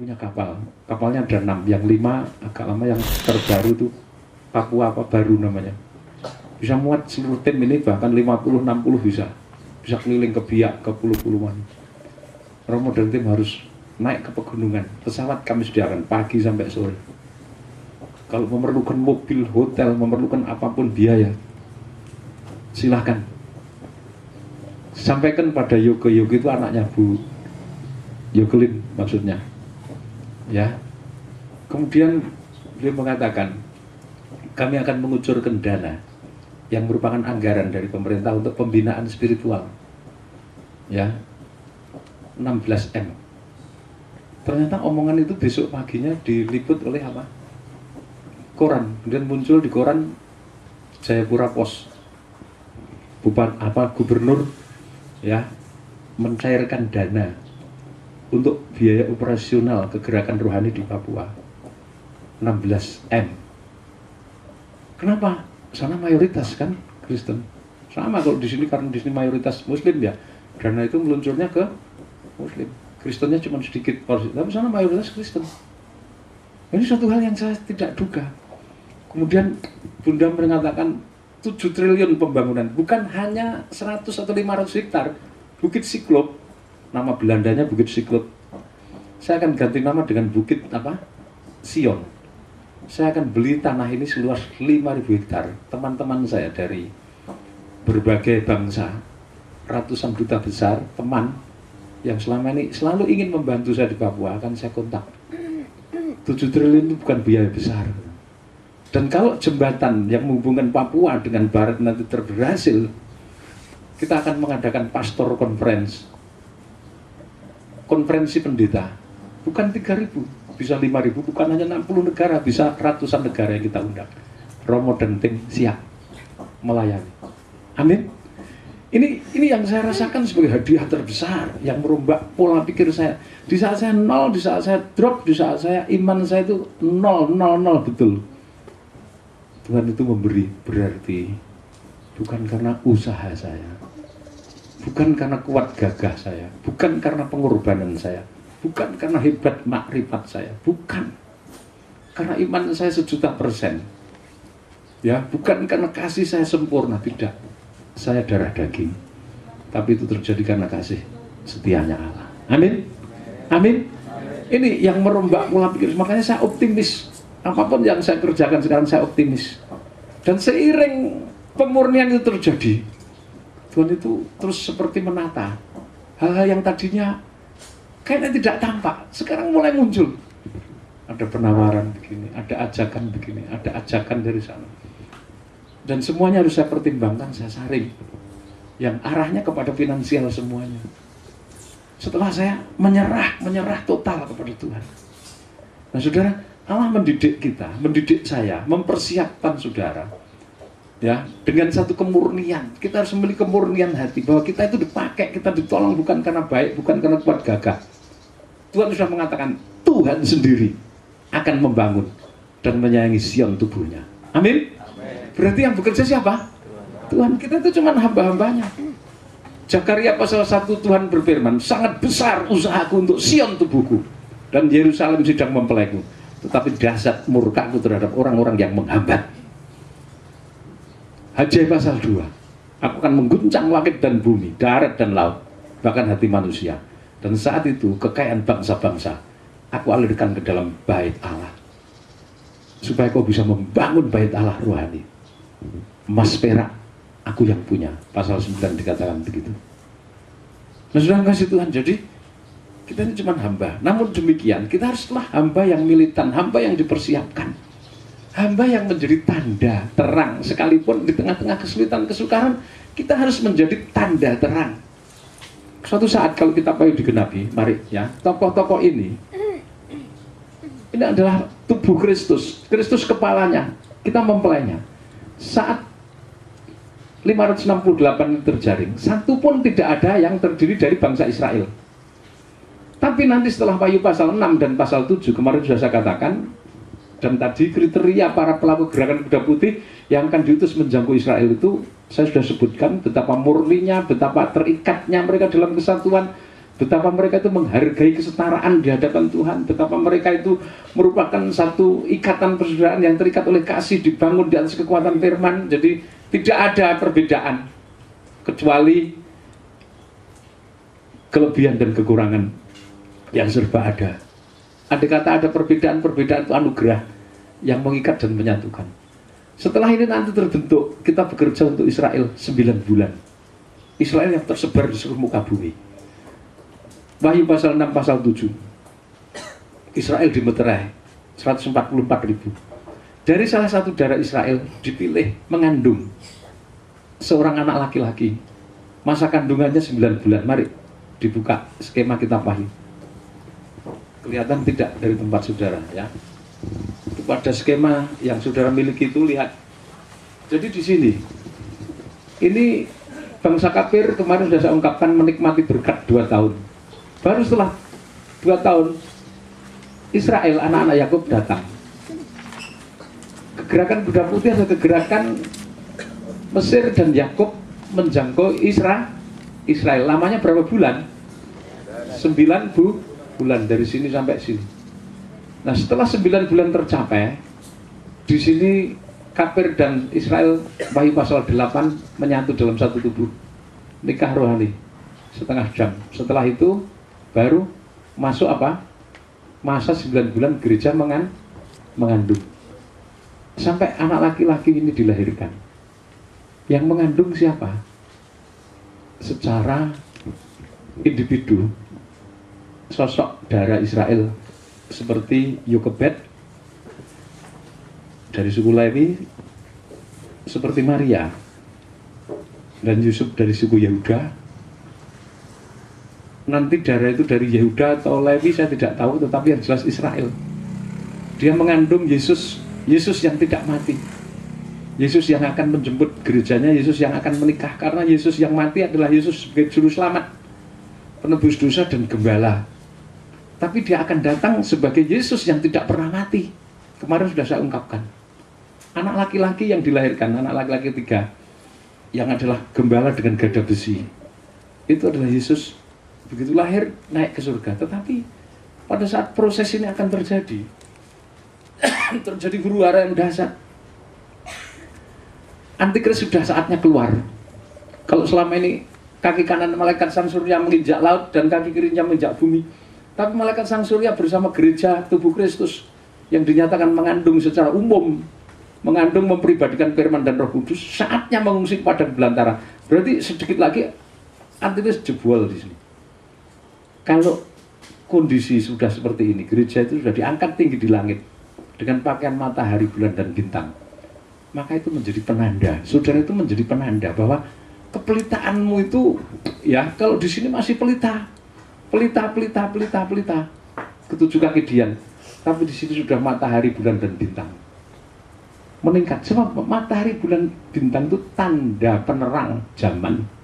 punya kapal. Kapalnya ada 6, yang 5 agak lama, yang terbaru tuh Papua apa baru namanya. Bisa muat seluruh tim ini, bahkan 50-60 bisa. Bisa keliling ke Biak, ke Pulau-Puluhan. Romo dan tim harus naik ke pegunungan. Pesawat kami sediakan pagi sampai sore. Kalau memerlukan mobil, hotel, memerlukan apapun biaya, silahkan. Sampaikan pada Yoga itu anaknya Bu Yogelin maksudnya. Ya. Kemudian beliau mengatakan, kami akan mengucurkan dana yang merupakan anggaran dari pemerintah untuk pembinaan spiritual. Ya. 16 M. Ternyata omongan itu besok paginya diliput oleh apa? Koran. Kemudian muncul di koran Jayapura Pos. Gubernur ya mencairkan dana untuk biaya operasional kegerakan rohani di Papua 16 M. Kenapa? Sana mayoritas kan Kristen. Sama kalau di sini, karena di sini mayoritas Muslim ya, dana itu meluncurnya ke Muslim. Kristennya cuma sedikit porsi, tapi sana mayoritas Kristen. Ini suatu hal yang saya tidak duga. Kemudian Bunda mengatakan 7 triliun pembangunan, bukan hanya 100 atau 500 hektar. Bukit Siklop, nama Belandanya Bukit Siklop. Saya akan ganti nama dengan Bukit apa? Sion. Saya akan beli tanah ini seluas 5.000 hektar. Teman-teman saya dari berbagai bangsa, ratusan duta besar, teman yang selama ini selalu ingin membantu saya di Papua, akan saya kontak. 7 triliun itu bukan biaya besar. Dan kalau jembatan yang menghubungkan Papua dengan Barat nanti berhasil, kita akan mengadakan pastor conference, konferensi pendeta. Bukan 3.000, bisa 5.000, bukan hanya 60 negara, bisa ratusan negara yang kita undang. Romo dan tim siap melayani. Amin. Ini yang saya rasakan sebagai hadiah terbesar yang merombak pola pikir saya. Di saat saya nol, di saat saya drop, di saat saya iman saya itu nol betul. Tuhan itu memberi, berarti bukan karena usaha saya, bukan karena kuat gagah saya, bukan karena pengorbanan saya, bukan karena hebat makrifat saya, bukan karena iman saya 1.000.000%, ya, bukan karena kasih saya sempurna, tidak. Saya darah daging, tapi itu terjadi karena kasih setianya Allah. Amin, amin. Ini yang merombak pola pikir, makanya saya optimis. Apapun yang saya kerjakan sekarang saya optimis. Dan seiring pemurnian itu terjadi, Tuhan itu terus seperti menata hal-hal yang tadinya kayaknya tidak tampak, sekarang mulai muncul. Ada penawaran begini, ada ajakan begini, ada ajakan dari sana. Dan semuanya harus saya pertimbangkan, saya saring. Yang arahnya kepada finansial semuanya. Setelah saya menyerah total kepada Tuhan. Nah saudara, Allah mendidik kita, mendidik saya, mempersiapkan saudara, ya, dengan satu kemurnian. Kita harus memiliki kemurnian hati bahwa kita itu dipakai, kita ditolong bukan karena baik, bukan karena kuat gagah. Tuhan sudah mengatakan Tuhan sendiri akan membangun dan menyayangi Sion tubuhnya. Amin. Berarti yang bekerja siapa? Tuhan. Kita itu cuma hamba-hambanya. Zakaria pasal 1 Tuhan berfirman, sangat besar usahaku untuk Sion tubuhku, dan Yerusalem sedang mempelaiku. Tetapi dahsyat murkaku terhadap orang-orang yang menghambat. Haggai pasal 2, aku akan mengguncang langit dan bumi, darat dan laut, bahkan hati manusia. Dan saat itu kekayaan bangsa-bangsa aku alirkan ke dalam bait Allah, supaya kau bisa membangun bait Allah rohani. Emas perak aku yang punya. Pasal 9 dikatakan begitu. Nah sudah kasih Tuhan, jadi kita ini cuma hamba. Namun demikian, kita haruslah hamba yang militan, hamba yang dipersiapkan, hamba yang menjadi tanda terang. Sekalipun di tengah-tengah kesulitan, kesukaran, kita harus menjadi tanda terang. Suatu saat kalau kita payu digenapi, mari ya, tokoh-tokoh ini adalah tubuh Kristus. Kristus kepalanya, kita mempelainya. Saat 568 terjaring, satu pun tidak ada yang terdiri dari bangsa Israel. Tapi nanti setelah Wahyu pasal 6 dan pasal 7, kemarin sudah saya katakan, dan tadi kriteria para pelaku gerakan kuda putih yang akan diutus menjangkau Israel itu, saya sudah sebutkan betapa murninya, betapa terikatnya mereka dalam kesatuan, betapa mereka itu menghargai kesetaraan di hadapan Tuhan, betapa mereka itu merupakan satu ikatan persaudaraan yang terikat oleh kasih, dibangun di atas kekuatan firman. Jadi tidak ada perbedaan kecuali kelebihan dan kekurangan yang serba ada. Ada kata ada perbedaan itu anugerah yang mengikat dan menyatukan. Setelah ini nanti terbentuk, kita bekerja untuk Israel 9 bulan. Israel yang tersebar di seluruh muka bumi. Wahyu pasal 6 pasal 7. Israel dimeterai 144.000. Dari salah satu darah Israel dipilih mengandung seorang anak laki-laki. Masa kandungannya 9 bulan. Mari dibuka skema kitab Wahyu. Kelihatan tidak dari tempat saudara ya. Pada skema yang saudara miliki itu lihat. Jadi di sini ini bangsa kafir kemarin sudah saya ungkapkan menikmati berkat 2 tahun. Baru setelah 2 tahun Israel, anak-anak Yakub datang. Kegerakan Kuda Putih atau kegerakan Mesir dan Yakub menjangkau Israel. Lamanya berapa bulan? 9 bulan dari sini sampai sini. Nah, setelah 9 bulan tercapai, di sini kafir dan Israel, Wahyu pasal 8 menyatu dalam satu tubuh. Nikah rohani setengah jam. Setelah itu baru masuk apa? Masa 9 bulan gereja mengandung. Sampai anak laki-laki ini dilahirkan. Yang mengandung siapa? Secara individu, sosok darah Israel seperti Yokebed dari suku Lewi, seperti Maria dan Yusuf dari suku Yehuda. Nanti darah itu dari Yehuda atau Lewi saya tidak tahu, tetapi yang jelas Israel. Dia mengandung Yesus yang tidak mati, Yesus yang akan menjemput gerejanya, Yesus yang akan menikah. Karena Yesus yang mati adalah Yesus sebagai juru selamat, penebus dosa dan gembala. Tapi dia akan datang sebagai Yesus yang tidak pernah mati. Kemarin sudah saya ungkapkan. Anak laki-laki yang dilahirkan, anak laki-laki 3, yang adalah gembala dengan gada besi, itu adalah Yesus. Begitu lahir, naik ke surga. Tetapi pada saat proses ini akan terjadi, terjadi huru-hara yang dahsyat. Antikris sudah saatnya keluar. Kalau selama ini kaki kanan malaikat sang surya menginjak laut dan kaki kirinya menginjak bumi, tapi malaikat sang surya bersama gereja tubuh Kristus yang dinyatakan mengandung secara umum, mengandung mempribadikan firman dan Roh Kudus, saatnya mengungsi kepada belantara. Berarti sedikit lagi antikris jebol di sini. Kalau kondisi sudah seperti ini, gereja itu sudah diangkat tinggi di langit dengan pakaian matahari, bulan dan bintang, maka itu menjadi penanda. Saudara, itu menjadi penanda bahwa kepelitaanmu itu, ya, kalau di sini masih pelita, ketujuh kaki Dian, tapi di sini sudah matahari, bulan dan bintang meningkat. Sebab matahari, bulan, bintang itu tanda penerang zaman.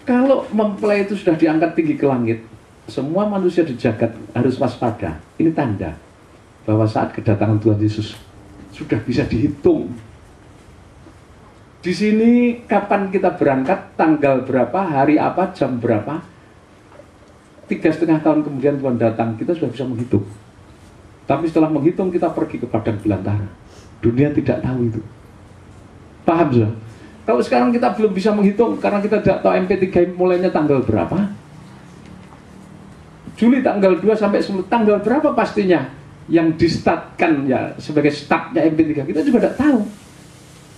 Kalau mempelai itu sudah diangkat tinggi ke langit, semua manusia di jagat harus waspada. Ini tanda bahwa saat kedatangan Tuhan Yesus sudah bisa dihitung. Di sini kapan kita berangkat, tanggal berapa, hari apa, jam berapa, 3,5 tahun kemudian Tuhan datang, kita sudah bisa menghitung. Tapi setelah menghitung, kita pergi ke padang belantara. Dunia tidak tahu itu. Paham sudah? Kalau sekarang kita belum bisa menghitung karena kita tidak tahu MP3 mulainya tanggal berapa. Juli tanggal 2 sampai 10, tanggal berapa pastinya yang di-startkan ya sebagai startnya MP3, kita juga tidak tahu.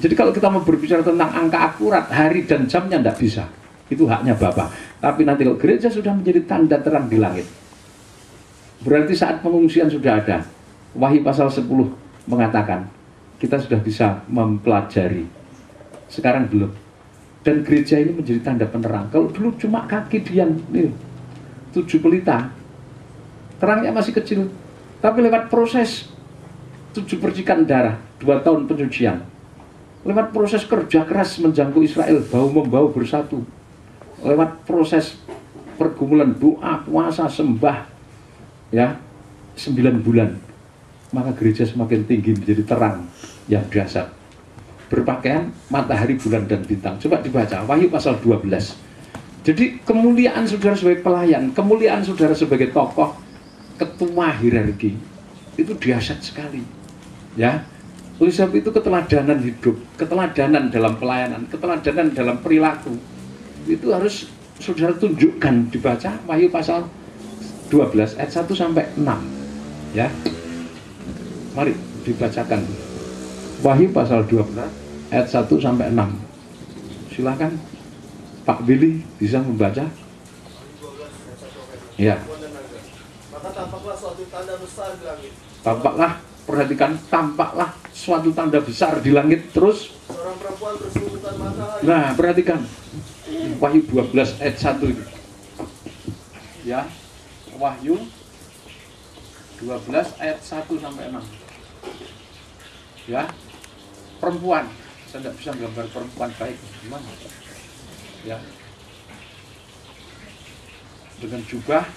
Jadi kalau kita mau berbicara tentang angka akurat, hari dan jamnya tidak bisa. Itu haknya Bapak. Tapi nanti kalau gereja sudah menjadi tanda terang di langit, berarti saat pengungsian sudah ada. Wahyu pasal 10 mengatakan kita sudah bisa mempelajari. Sekarang belum. Dan gereja ini menjadi tanda penerang. Kalau dulu cuma kaki Dian, nih, 7 pelita, terangnya masih kecil. Tapi lewat proses 7 percikan darah, 2 tahun penyucian, lewat proses kerja keras menjangkau Israel, bau-membau bersatu, lewat proses pergumulan doa, puasa, sembah, ya, 9 bulan, maka gereja semakin tinggi menjadi terang yang dahsyat. Berpakaian matahari, bulan dan bintang. Coba dibaca Wahyu pasal 12. Jadi kemuliaan saudara sebagai pelayan, kemuliaan saudara sebagai tokoh, ketua hierarki, itu dahsyat sekali. Ya, oleh sebab itu keteladanan hidup, keteladanan dalam pelayanan, keteladanan dalam perilaku, itu harus saudara tunjukkan. Dibaca Wahyu pasal 12 ayat 1 sampai 6. Ya. Mari dibacakan. Wahyu pasal 12 ayat 1 sampai 6. Silakan Pak Billy bisa membaca. Ya. Maka tampaklah suatu tanda besar di langit. Tampaklah, perhatikan, tampaklah suatu tanda besar di langit. Terus Seorang perempuan berselimutan matahari. nah, perhatikan Wahyu 12 ayat 1 itu. Ya. Wahyu 12 ayat 1 sampai 6. Ya. Perempuan. Saya tidak bisa gambar perempuan baik. Gimana? Ya. Dengan jubah.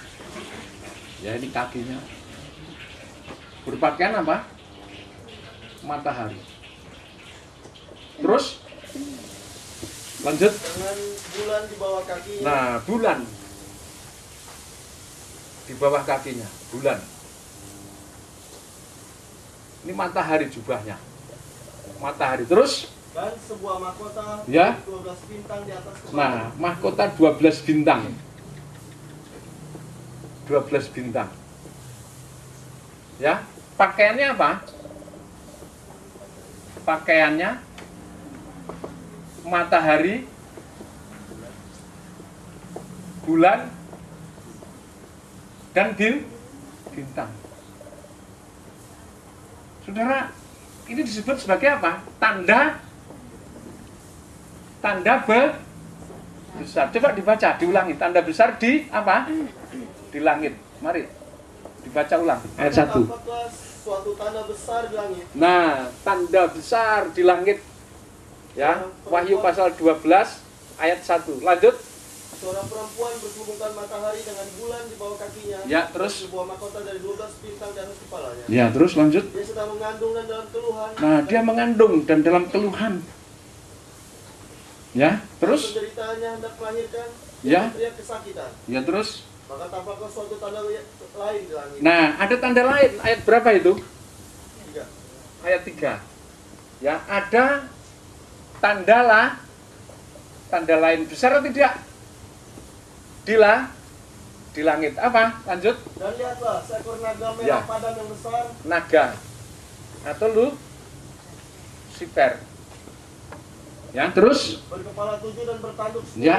Ya, ini kakinya. Berpakaian apa? Matahari. Terus lanjut. Dengan bulan di bawah kakinya. Nah, bulan di bawah kakinya, bulan. Ini matahari jubahnya. Matahari. Terus Dan sebuah mahkota ya. 12 bintang di atas kepala. Nah, mahkota 12 bintang. 12 bintang. Ya, pakaiannya apa? Pakaiannya matahari, bulan, dan bintang. Saudara, ini disebut sebagai apa? Tanda besar. Coba dibaca, diulangi. Tanda besar di apa? Di langit. Mari dibaca ulang. Ayat 1. Tampaklah suatu tanda besar di langit. Nah, tanda besar di langit. Ya, Wahyu pasal 12 ayat 1. Lanjut. Seorang perempuan berselubungkan matahari dengan bulan di bawah kakinya. Ya, terus. Sebuah mahkota dari 12 bintang di atas kepalanya. Ya, terus lanjut. Dia sedang mengandung dan dalam keluhan. Nah, dia mengandung dan dalam keluhan. Ya, terus. Penderitaannya hendak melahirkan. Ya. Dia teriak kesakitan. Ya, terus. Maka tampaklah suatu tanda lain di langit. Nah, ada tanda lain. Ayat berapa itu? 3. Ayat 3. Ya, ada tanda lain besar atau tidak? Di langit. Apa? Lanjut. Dan lihatlah seekor naga merah Ya. padam yang besar. Naga atau Lucifer. Ya, terus. Berkepala 7 dan bertanduk 10. Ya,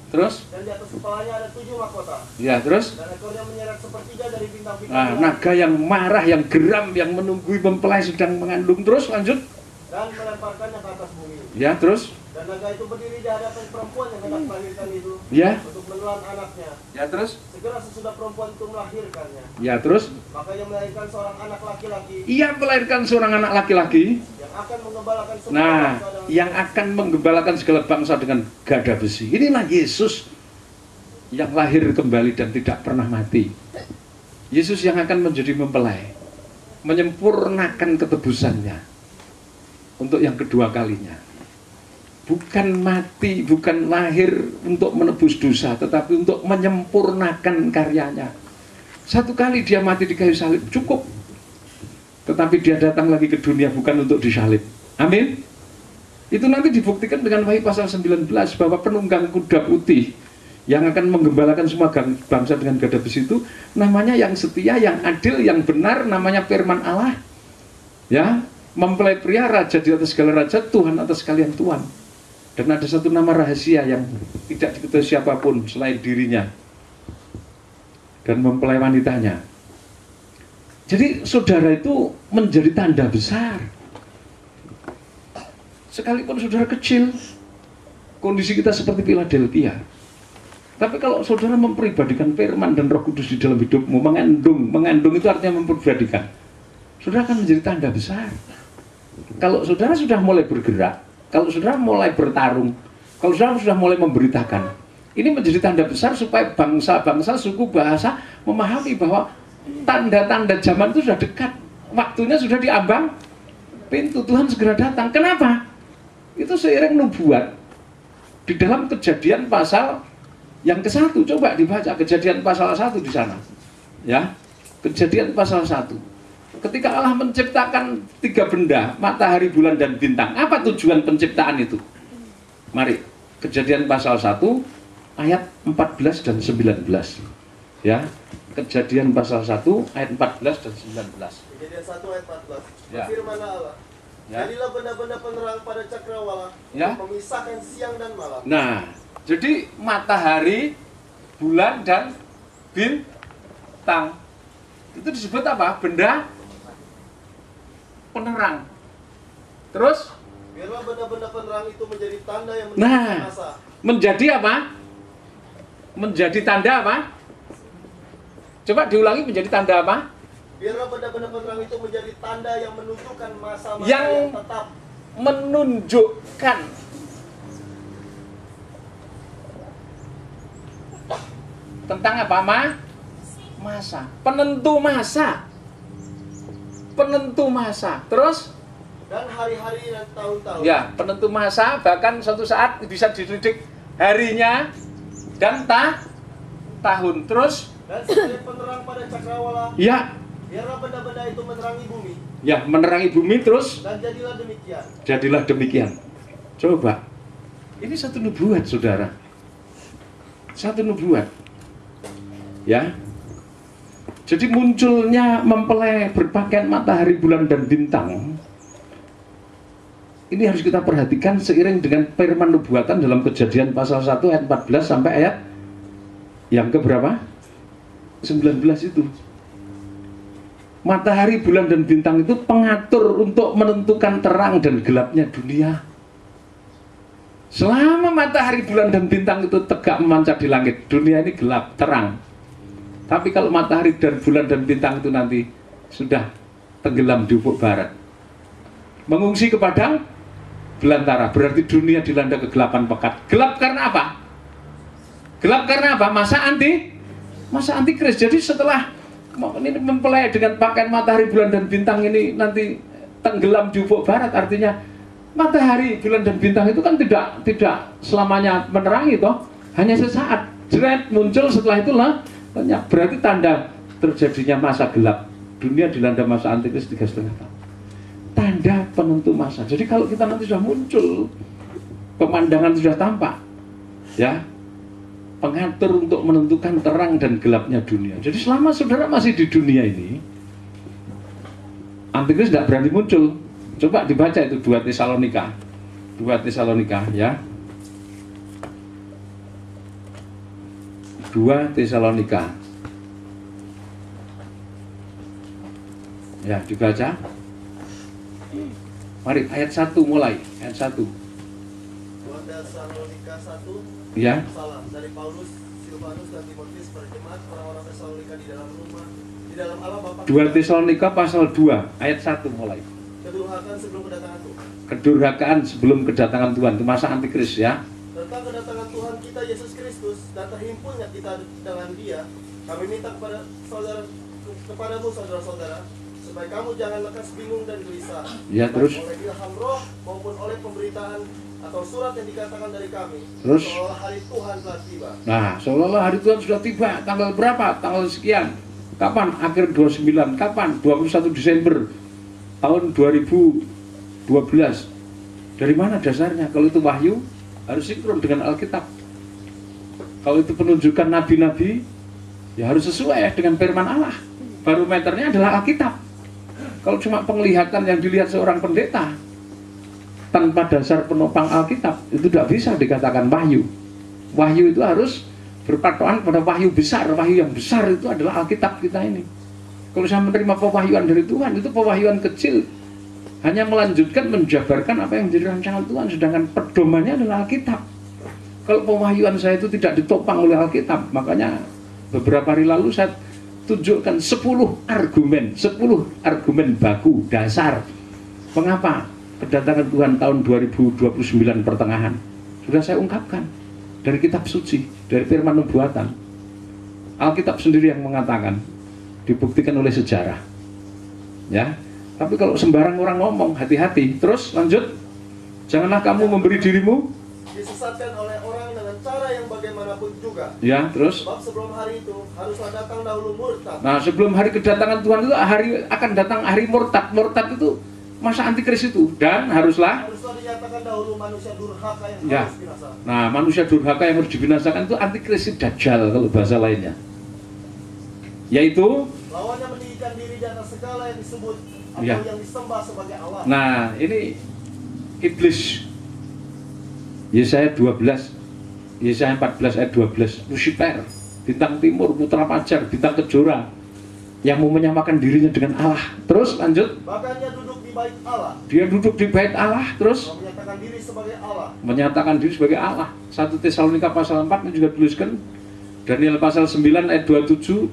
terus. Dan di atas kepalanya ada 7 mahkota. Ya, terus. Dan ekornya menyeret sepertiga dari bintang-bintang. Nah, di langit. naga yang marah, yang geram, yang menunggui mempelai sedang mengandung. Terus lanjut. Dan melemparkannya ke atas bumi. Ya, terus. Dan naga itu berdiri di hadapan perempuan yang hendak melahirkan itu. Ya. Untuk menelan anaknya. Ya, terus. Segera sesudah perempuan itu melahirkannya. Ya, terus. Maka ia melahirkan seorang anak laki-laki. Ia melahirkan seorang anak laki-laki. Yang akan menggembalakan semua Nah, bangsa dengan yang akan menggembalakan segala bangsa dengan gada besi. Inilah Yesus yang lahir kembali dan tidak pernah mati. Yesus yang akan menjadi mempelai, menyempurnakan ketebusannya untuk yang kedua kalinya. Bukan mati, bukan lahir untuk menebus dosa, tetapi untuk menyempurnakan karyanya. Satu kali dia mati di kayu salib, cukup. Tetapi dia datang lagi ke dunia bukan untuk disalib. Amin. Itu nanti dibuktikan dengan Wahyu pasal 19 bahwa penunggang kuda putih yang akan menggembalakan semua bangsa dengan gada besi itu namanya yang setia, yang adil, yang benar, namanya firman Allah. Ya, mempelai pria, raja di atas segala raja, Tuhan atas sekalian Tuhan. Dan ada satu nama rahasia yang tidak diketahui siapapun selain dirinya dan mempelai wanitanya. Jadi saudara itu menjadi tanda besar. Sekalipun saudara kecil, kondisi kita seperti Philadelphia. Tapi kalau saudara memperibadikan firman dan Roh Kudus di dalam hidupmu, mengandung itu artinya memperibadikan. Saudara akan menjadi tanda besar. Kalau saudara sudah mulai bergerak, kalau saudara mulai bertarung, kalau saudara sudah mulai memberitakan, ini menjadi tanda besar supaya bangsa-bangsa, suku, bahasa memahami bahwa tanda-tanda zaman itu sudah dekat. Waktunya sudah diambang pintu, Tuhan segera datang. Kenapa? Itu seiring nubuat. Di dalam Kejadian pasal Yang ke satu, coba dibaca Kejadian pasal 1 di sana. Ya, Kejadian pasal 1. Ketika Allah menciptakan 3 benda, matahari, bulan, dan bintang. Apa tujuan penciptaan itu? Mari, Kejadian pasal 1, ayat 14 dan 19. Ya, Kejadian pasal 1, ayat 14 dan 19. Kejadian 1 ayat 14. Ya. Firman Allah. Ya. Jadilah benda-benda penerang pada cakrawala, Ya. memisahkan siang dan malam. Nah, jadi matahari, bulan, dan bintang itu disebut apa? Benda penerang. Terus? Biarlah benda-benda penerang itu menjadi tanda yang Nah, menunjukkan masa. menjadi apa? Menjadi tanda apa? Coba diulangi, menjadi tanda apa? Biarlah benda-benda penerang itu menjadi tanda yang menunjukkan masa-masa Yang yang tetap. menunjukkan tentang apa, masa, penentu masa, penentu masa. Terus? Dan hari-hari dan tahun-tahun. Ya, penentu masa, bahkan suatu saat bisa dididik harinya dan tahun. Terus? Dan sebagai penerang pada cakrawala, Ya, biarlah benda-benda itu menerangi bumi. ya, menerangi bumi. Terus? Dan jadilah demikian. Jadilah demikian. Coba, ini satu nubuat, saudara. Satu nubuat. Ya. Jadi munculnya mempelai berpakaian matahari, bulan, dan bintang. Ini harus kita perhatikan seiring dengan firman nubuatan dalam Kejadian pasal 1 ayat 14 sampai ayat yang keberapa? 19 itu. Matahari, bulan, dan bintang itu pengatur untuk menentukan terang dan gelapnya dunia. Selama matahari, bulan, dan bintang itu tegak memancar di langit, dunia ini gelap, terang. Tapi kalau matahari dan bulan dan bintang itu nanti sudah tenggelam di ufuk barat, mengungsi ke padang belantara, berarti dunia dilanda kegelapan pekat. Gelap karena apa? Gelap karena apa? Masa antikris. Jadi setelah ini mempelai dengan pakaian matahari, bulan, dan bintang ini nanti tenggelam di ufuk barat, artinya matahari, bulan, dan bintang itu kan tidak selamanya menerangi toh, hanya sesaat. Jeret muncul, setelah itulah banyak. Berarti tanda terjadinya masa gelap. Dunia dilanda masa antikris 3,5 tahun. Tanda penentu masa. Jadi kalau kita nanti sudah muncul, pemandangan sudah tampak, ya, pengatur untuk menentukan terang dan gelapnya dunia. Jadi selama saudara masih di dunia ini, antikris tidak berani muncul. Coba dibaca itu 2 Tesalonika. 2 Tesalonika, ya. 2 Tesalonika. Ya, dibaca. Mari ayat 1 mulai. Ayat 1. 2 Tesalonika 1. Ya. Salam dari Paulus, Silvanus, dan Timotius pada jemaat orang-orang Tesalonika di dalam rumah, di dalam Allah Bapa. 2 Tesalonika pasal 2 ayat 1 mulai. Kedurhakaan sebelum kedatangan Tuhan. Kedurhakaan sebelum kedatangan Tuhan, itu masa antikris, ya. Tentang kedatangan Tuhan kita Yesus Kristus dan terhimpunnya kita dengan Dia, kami minta kepadamu saudara-saudara, supaya kamu jangan lekas bingung dan gelisah, Ya, terus? oleh ilham roh maupun oleh pemberitaan atau surat yang dikatakan dari kami, Terus? seolah hari Tuhan telah tiba. Nah, seolah-olah hari Tuhan sudah tiba. Tanggal berapa? Tanggal sekian. Kapan? Akhir 29. Kapan? 21 Desember tahun 2012. Dari mana dasarnya? Kalau itu wahyu, harus sinkron dengan Alkitab. Kalau itu penunjukan nabi-nabi, ya harus sesuai dengan firman Allah. Barometernya adalah Alkitab. Kalau cuma penglihatan yang dilihat seorang pendeta tanpa dasar penopang Alkitab, itu tidak bisa dikatakan wahyu. Wahyu itu harus berpatokan pada wahyu besar. Wahyu yang besar itu adalah Alkitab kita ini. Kalau saya menerima pewahyuan dari Tuhan, itu pewahyuan kecil, hanya melanjutkan, menjabarkan apa yang menjadi rancangan Tuhan, sedangkan pedomannya adalah Alkitab. Kalau pewahyuan saya itu tidak ditopang oleh Alkitab, makanya beberapa hari lalu saya tunjukkan 10 argumen baku dasar mengapa kedatangan Tuhan tahun 2029 pertengahan. Sudah saya ungkapkan dari kitab suci, dari firman nubuatan. Alkitab sendiri yang mengatakan, dibuktikan oleh sejarah. Ya. Tapi kalau sembarang orang ngomong, hati-hati. Terus lanjut. Janganlah kamu memberi dirimu disesatkan oleh orang dengan cara yang bagaimanapun juga. Ya, terus? Sebab sebelum hari itu haruslah datang dahulu murtad. Nah, sebelum hari kedatangan Tuhan itu akan datang hari murtad. Murtad itu masa antikris itu, dan haruslah dinyatakan dahulu manusia durhaka yang ya. harus binasa. Nah, manusia durhaka yang harus dibinasakan itu antikris dajjal kalau bahasa lainnya. Yaitu lawannya meninggikan diri di atas segala yang disebut atau ya. yang disembah sebagai Allah. Nah, ini iblis. Yesaya 12, Yesaya 14 ayat 12, Lucifer, bintang timur, putra fajar, bintang kejora, yang mau menyamakan dirinya dengan Allah. Terus lanjut. Bahkan dia duduk di bait Allah. Dia duduk di bait Allah, terus menyatakan diri sebagai Allah. Menyatakan diri sebagai Allah. 1 Tesalonika pasal 4 ini juga tuliskan. Daniel pasal 9 ayat 27,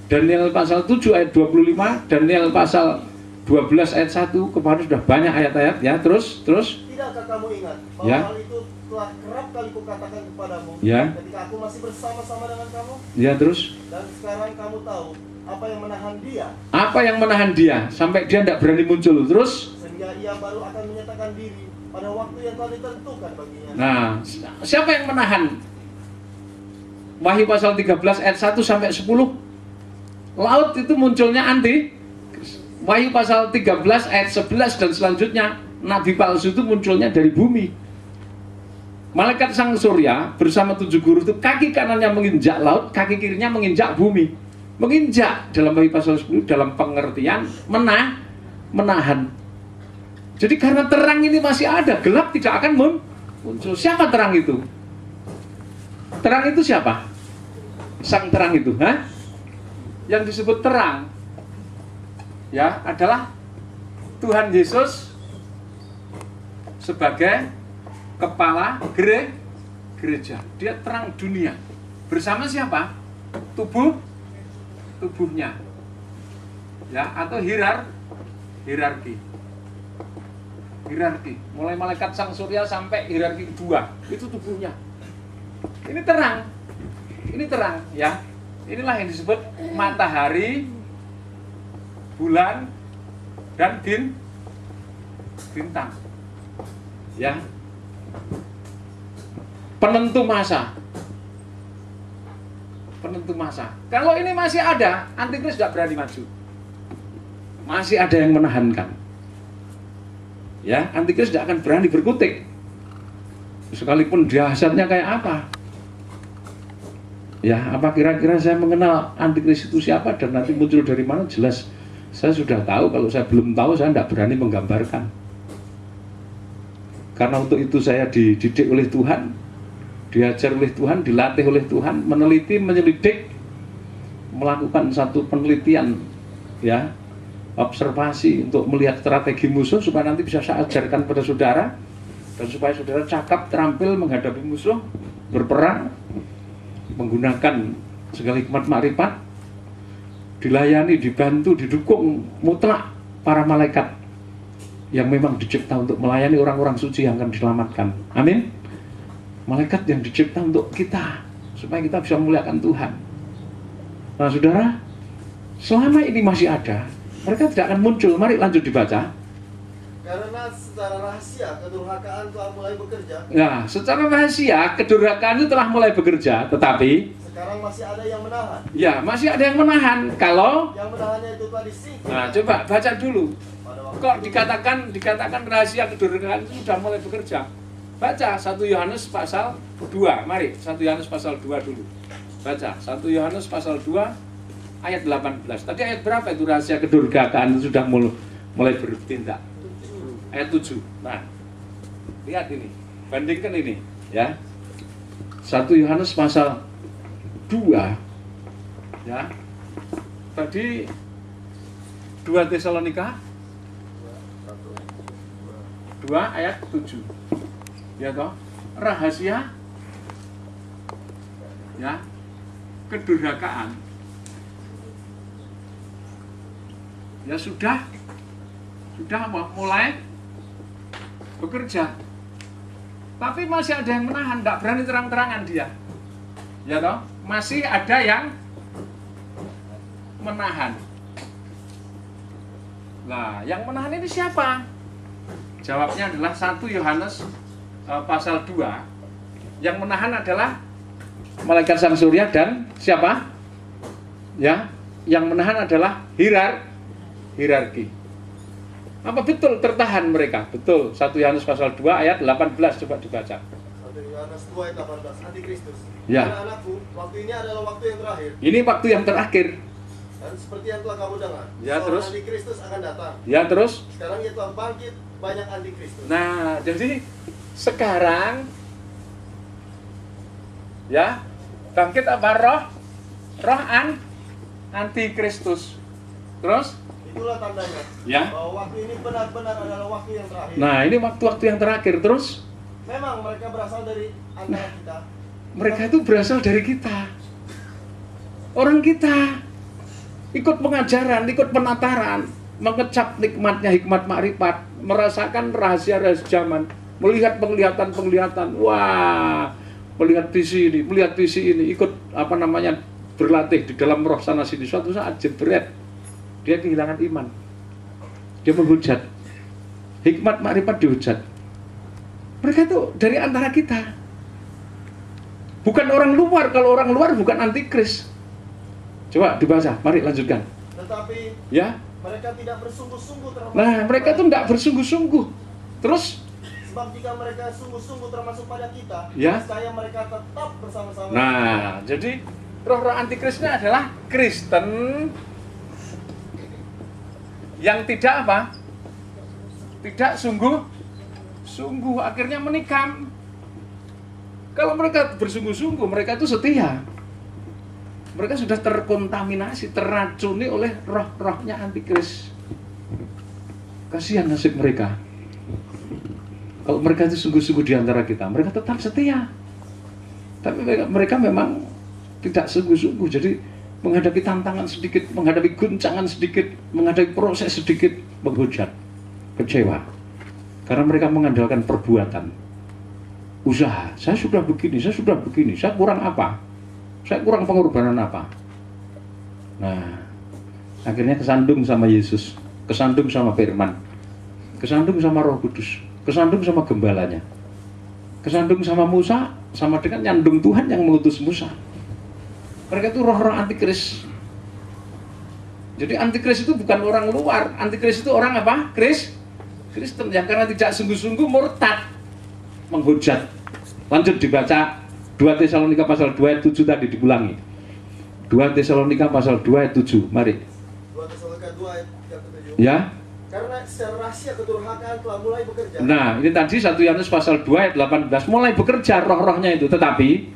Daniel pasal 7 ayat 25, Daniel pasal 12 ayat 1, kemarin sudah banyak ayat-ayat ya. Terus tidakkah kamu ingat bahwa ya. hal itu telah kerap kali kukatakan kepadamu ya. ketika aku masih bersama-sama dengan kamu? Ya, terus dan sekarang kamu tahu apa yang menahan dia? Apa yang menahan dia sampai dia tidak berani muncul? Terus sehingga ia baru akan menyatakan diri pada waktu yang telah ditentukan baginya. Nah, siapa yang menahan? Wahyu pasal 13 ayat 1 sampai 10. Laut itu munculnya anti. Wahyu pasal 13 ayat 11 dan selanjutnya, nabi palsu itu munculnya dari bumi. Malaikat sang surya bersama 7 guru itu kaki kanannya menginjak laut, kaki kirinya menginjak bumi. Menginjak dalam Wahyu pasal 10 dalam pengertian menahan. Jadi karena terang ini masih ada, gelap tidak akan muncul. Siapa terang itu? Terang itu siapa? Sang terang itu, yang disebut terang ya adalah Tuhan Yesus sebagai kepala gereja. Dia terang dunia. Bersama siapa? Tubuhnya. Ya, atau hierarki. Mulai malaikat sang surya sampai hierarki kedua, itu tubuhnya. Ini terang ya. Inilah yang disebut matahari, bulan, dan bintang. Ya. Penentu masa. Kalau ini masih ada, antikris tidak berani maju. Masih ada yang menahankan. Ya, antikris tidak akan berani berkutik. Sekalipun dahsyatnya kayak apa. Ya, apa kira-kira saya mengenal antikris itu siapa dan nanti muncul dari mana? Jelas saya sudah tahu. Kalau saya belum tahu, saya tidak berani menggambarkan. Karena untuk itu saya dididik oleh Tuhan, diajar oleh Tuhan, dilatih oleh Tuhan, meneliti, menyelidik, melakukan satu penelitian, ya, observasi untuk melihat strategi musuh supaya nanti bisa saya ajarkan pada saudara, dan supaya saudara cakap, terampil menghadapi musuh, berperang, menggunakan segala hikmat makrifat, dilayani, dibantu, didukung mutlak para malaikat yang memang dicipta untuk melayani orang-orang suci yang akan diselamatkan. Amin. Malaikat yang dicipta untuk kita, supaya kita bisa memuliakan Tuhan. Nah, saudara, selama ini masih ada, mereka tidak akan muncul. Mari lanjut dibaca. Karena secara rahasia kedurhakaan telah mulai bekerja. Nah, secara rahasia kedurhakaan itu telah mulai bekerja, tetapi sekarang masih ada yang menahan. Ya, masih ada yang menahan. Kalau yang menahannya itu telah disingkirkan. Nah, coba baca dulu. Kok dikatakan rahasia kedurhakaan itu sudah mulai bekerja? Baca 1 Yohanes pasal 2. Mari, 1 Yohanes pasal 2 dulu. Baca 1 Yohanes pasal 2 ayat 18. Tadi ayat berapa itu rahasia kedurhakaan itu sudah mulai bertindak? Ayat 7. Nah, lihat ini. Bandingkan ini, ya. 1 Yohanes pasal 2. Ya. Tadi 2 Tesalonika 2 ayat 7. Ya toh? Rahasia ya kedurhakaan ya sudah mulai bekerja, tapi masih ada yang menahan, tidak berani terang-terangan dia, ya toh, masih ada yang menahan. Nah, yang menahan ini siapa? Jawabnya adalah 1 Yohanes pasal 2, yang menahan adalah malaikat sang surya dan siapa? Ya, yang menahan adalah hierarki. Apa betul tertahan mereka? Betul. 1 Yohanes pasal 2 ayat 18, coba dibaca. 1 Yohanes 2 ayat 18, Antikristus. Ya. Anak-anakku, waktu ini adalah waktu yang terakhir. Ini waktu yang terakhir. Dan seperti yang telah kamu dengar, Ya, seorang terus? Antikristus akan datang. Ya, terus? Sekarang ia telah bangkit banyak Antikristus. Nah, jadi sekarang ya, bangkit apa roh? Roh antikristus. Terus? Itulah tandanya. Ya. Bahwa waktu ini benar-benar adalah waktu yang terakhir. Nah, ini waktu-waktu yang terakhir. Terus? Memang mereka berasal dari antara kita. Mereka itu berasal dari kita. Orang kita ikut pengajaran, ikut penataran, mengecap nikmatnya hikmat makrifat, merasakan rahasia-rahasia zaman, melihat penglihatan-penglihatan. Wah, melihat visi ini, melihat visi ini, ikut berlatih di dalam roh sana sini. Suatu saat jebret, dia kehilangan iman. Dia menghujat. Hikmat makrifat dihujat. Mereka itu dari antara kita. Bukan orang luar. Kalau orang luar bukan antikris. Coba dibaca, mari lanjutkan. Tetapi Ya. mereka tidak bersungguh-sungguh termasuk. Nah, mereka itu tidak bersungguh-sungguh. Terus? Sebab jika mereka sungguh-sungguh termasuk pada kita, Ya. saya mereka tetap bersama-sama. Nah, jadi roh-roh antikrisnya adalah Kristen yang tidak apa? Tidak sungguh akhirnya menikam. Kalau mereka bersungguh-sungguh, mereka itu setia. Mereka sudah terkontaminasi, terracuni oleh roh-rohnya antikris. Kasihan nasib mereka. Kalau mereka itu sungguh-sungguh di antara kita, mereka tetap setia. Tapi mereka memang tidak sungguh-sungguh. Jadi menghadapi tantangan sedikit, menghadapi guncangan sedikit, menghadapi proses sedikit, menghujat, kecewa. Karena mereka mengandalkan perbuatan, usaha. Saya sudah begini, saya kurang apa? Saya kurang pengorbanan apa? Nah, akhirnya kesandung sama Yesus, kesandung sama firman, kesandung sama Roh Kudus, kesandung sama gembalanya, kesandung sama Musa, sama dengan nyandung Tuhan yang mengutus Musa. Mereka itu roh-roh antikris. Jadi antikris itu bukan orang luar, antikris itu orang apa? Kristen yang karena tidak sungguh-sungguh murtad, menghujat. Lanjut dibaca 2 Tesalonika pasal 2 ayat 7 tadi diulangi. 2 Tesalonika pasal 2 ayat 7. Mari. 2 Tesalonika 2 ayat 7. Ya. Karena secara rahasia kedurhakaan telah mulai bekerja. Nah, ini tadi 1 Yohanes pasal 2 ayat 18 mulai bekerja roh-rohnya itu, tetapi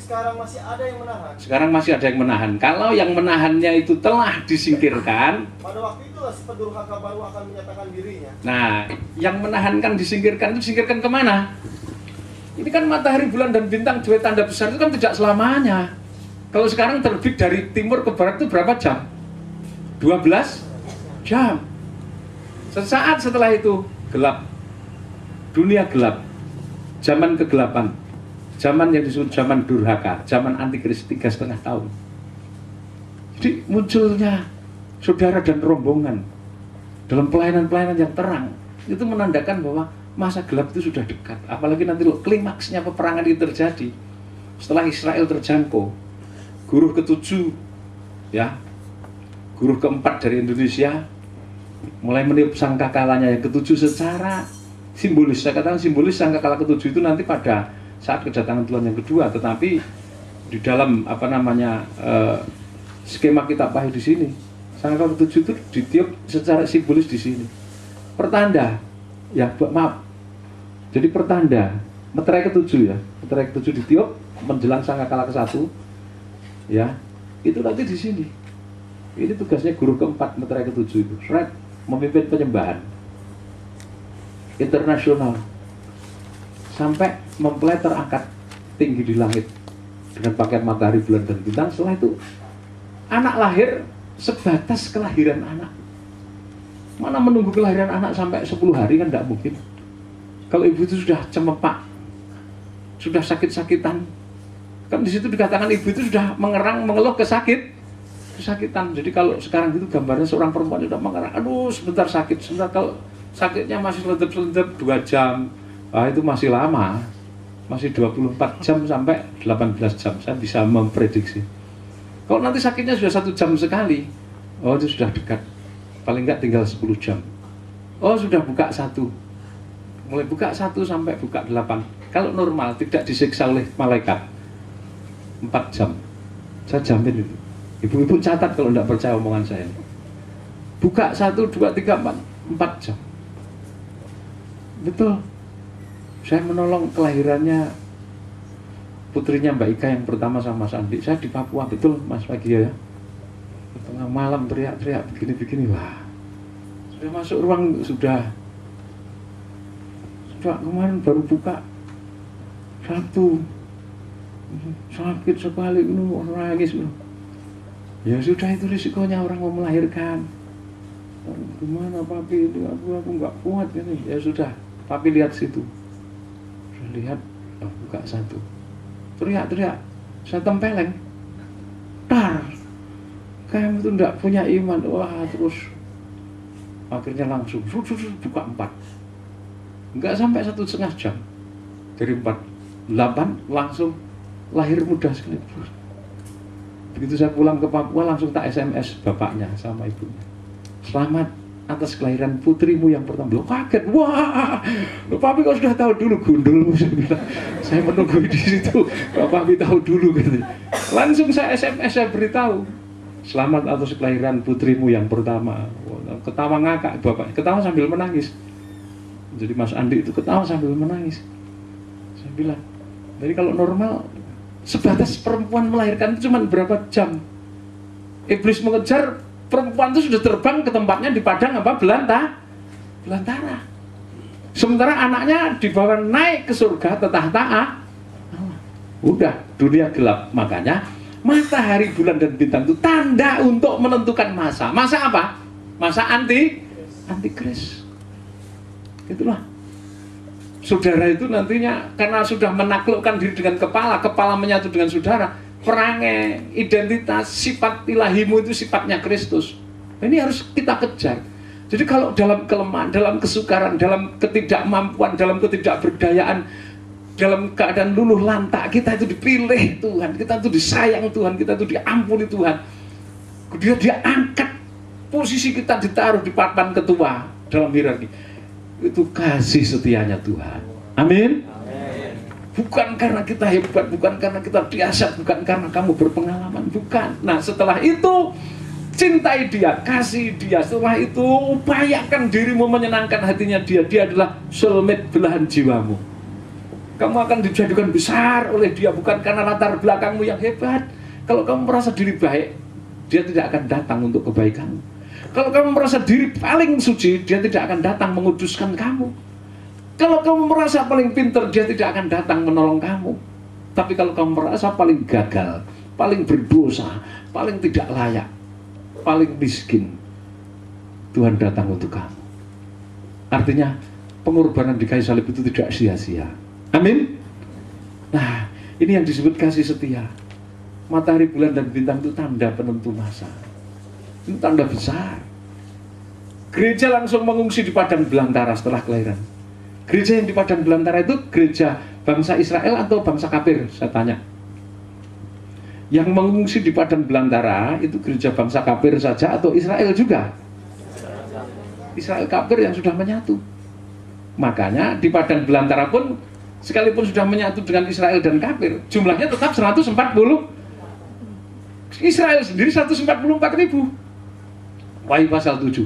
sekarang masih ada yang menahan. Sekarang masih ada yang menahan. Kalau yang menahannya itu telah disingkirkan, pada waktu itulah si pendurhaka baru akan menyatakan dirinya. Nah, yang menahankan disingkirkan itu disingkirkan kemana? Ini kan matahari, bulan, dan bintang, dua tanda besar itu kan tidak selamanya. Kalau sekarang terbit dari timur ke barat itu berapa jam? 12 jam. Sesaat setelah itu gelap. Dunia gelap. Zaman kegelapan. Zaman yang disebut zaman durhaka, zaman antikris 3,5 tahun. Jadi munculnya saudara dan rombongan dalam pelayanan-pelayanan yang terang, itu menandakan bahwa masa gelap itu sudah dekat. Apalagi nanti klimaksnya peperangan itu terjadi setelah Israel terjangkau. Guru ke-7 ya, guru ke-4 dari Indonesia mulai meniup sangkakalanya yang ke-7 secara simbolis. Saya katakan simbolis, sangkakala ke-7 itu nanti pada saat kedatangan Tuhan yang kedua, tetapi di dalam skema kitab Wahyu di sini, sangkakala ke-7 itu ditiup secara simbolis di sini. Pertanda, ya maaf. Jadi pertanda, meterai ke-7 ya, meterai ke-7 ditiup menjelang sangkakala ke-1, ya, itu nanti di sini. Ini tugasnya guru ke-4 meterai ke-7 itu, memimpin penyembahan internasional. Sampai mempelai terangkat tinggi di langit dengan pakaian matahari, bulan, dan bintang. Setelah itu anak lahir sebatas kelahiran anak. Mana menunggu kelahiran anak sampai 10 hari kan tidak mungkin. Kalau ibu itu sudah cemepak, sudah sakit-sakitan, kan di situ dikatakan ibu itu sudah mengeluh kesakitan. Jadi kalau sekarang itu gambarnya seorang perempuan sudah mengerang, aduh sebentar sakit, sebentar, kalau sakitnya masih selendep 2 jam, Itu masih lama, masih 24 jam sampai 18 jam, saya bisa memprediksi. Kalau nanti sakitnya sudah 1 jam sekali, itu sudah dekat, paling nggak tinggal 10 jam. Sudah buka 1, mulai buka 1 sampai buka 8. Kalau normal, tidak disiksa oleh malaikat, 4 jam, saya jamin itu. Ibu-ibu catat kalau tidak percaya omongan saya ini. Buka 1, 2, 3, 4 jam. Betul. Saya menolong kelahirannya putrinya Mbak Ika yang pertama sama Mas Andi. Saya di Papua, betul Mas Pagi ya. Tengah malam teriak-teriak begini-begini. Wah, saya masuk ruang sudah kemarin baru buka 1, sakit sekali, nangis. Ya sudah, itu risikonya orang mau melahirkan. Gimana papi, aku nggak kuat ini. Ya sudah, papi lihat situ. Lihat, buka 1, teriak-teriak, saya tempeleng, kamu itu enggak punya iman. Wah, terus akhirnya langsung buka 4, enggak sampai 1,5 jam, dari 4, 8 langsung lahir mudah sekali. Begitu saya pulang ke Papua, langsung tak SMS bapaknya sama ibunya, selamat atas kelahiran putrimu yang pertama. Loh, kaget. Wah, papi kok sudah tahu dulu, gundulmu. Saya menunggu di situ, papi tahu dulu gitu. Langsung saya SMS, saya beritahu, selamat atas kelahiran putrimu yang pertama. Ketawa ngakak bapaknya, ketawa sambil menangis. Jadi Mas Andi itu ketawa sambil menangis. Saya bilang, jadi kalau normal sebatas perempuan melahirkan itu cuma berapa jam. Iblis mengejar, perempuan itu sudah terbang ke tempatnya di padang belantara. Sementara anaknya dibawa naik ke surga, ke tahta. Udah, dunia gelap. Makanya matahari, bulan, dan bintang itu tanda untuk menentukan masa. Masa apa? Masa antikris. Itulah. Saudara itu nantinya karena sudah menaklukkan diri dengan kepala menyatu dengan saudara. Perangai, identitas, sifat ilahimu itu sifatnya Kristus. Ini harus kita kejar. Jadi kalau dalam kelemahan, dalam kesukaran, dalam ketidakmampuan, dalam ketidakberdayaan, dalam keadaan luluh lantak, kita itu dipilih Tuhan, kita itu disayang Tuhan, kita itu diampuni Tuhan. Dia angkat posisi kita, ditaruh di papan ketua dalam hierarki. Itu kasih setianya Tuhan. Amin. Bukan karena kita hebat, bukan karena kita biasa, bukan karena kamu berpengalaman, bukan. Nah, setelah itu cintai dia, kasih dia. Setelah itu upayakan dirimu menyenangkan hatinya dia. Dia adalah soulmate belahan jiwamu. Kamu akan dijadikan besar oleh dia, bukan karena latar belakangmu yang hebat. Kalau kamu merasa diri baik, dia tidak akan datang untuk kebaikanmu. Kalau kamu merasa diri paling suci, dia tidak akan datang menguduskan kamu. Kalau kamu merasa paling pintar, dia tidak akan datang menolong kamu. Tapi kalau kamu merasa paling gagal, paling berdosa, paling tidak layak, paling miskin, Tuhan datang untuk kamu. Artinya pengorbanan di kayu salib itu tidak sia-sia. Amin. Nah, ini yang disebut kasih setia. Matahari, bulan, dan bintang itu tanda penentu masa. Ini tanda besar. Gereja langsung mengungsi di padang belantara setelah kelahiran. Gereja yang di padang belantara itu gereja bangsa Israel atau bangsa kafir? Saya tanya. Yang mengungsi di padang belantara itu gereja bangsa kafir saja atau Israel juga? Israel kafir yang sudah menyatu. Makanya di padang belantara pun sekalipun sudah menyatu dengan Israel dan kafir, jumlahnya tetap 140. Israel sendiri 144.000. Wahyu pasal 7.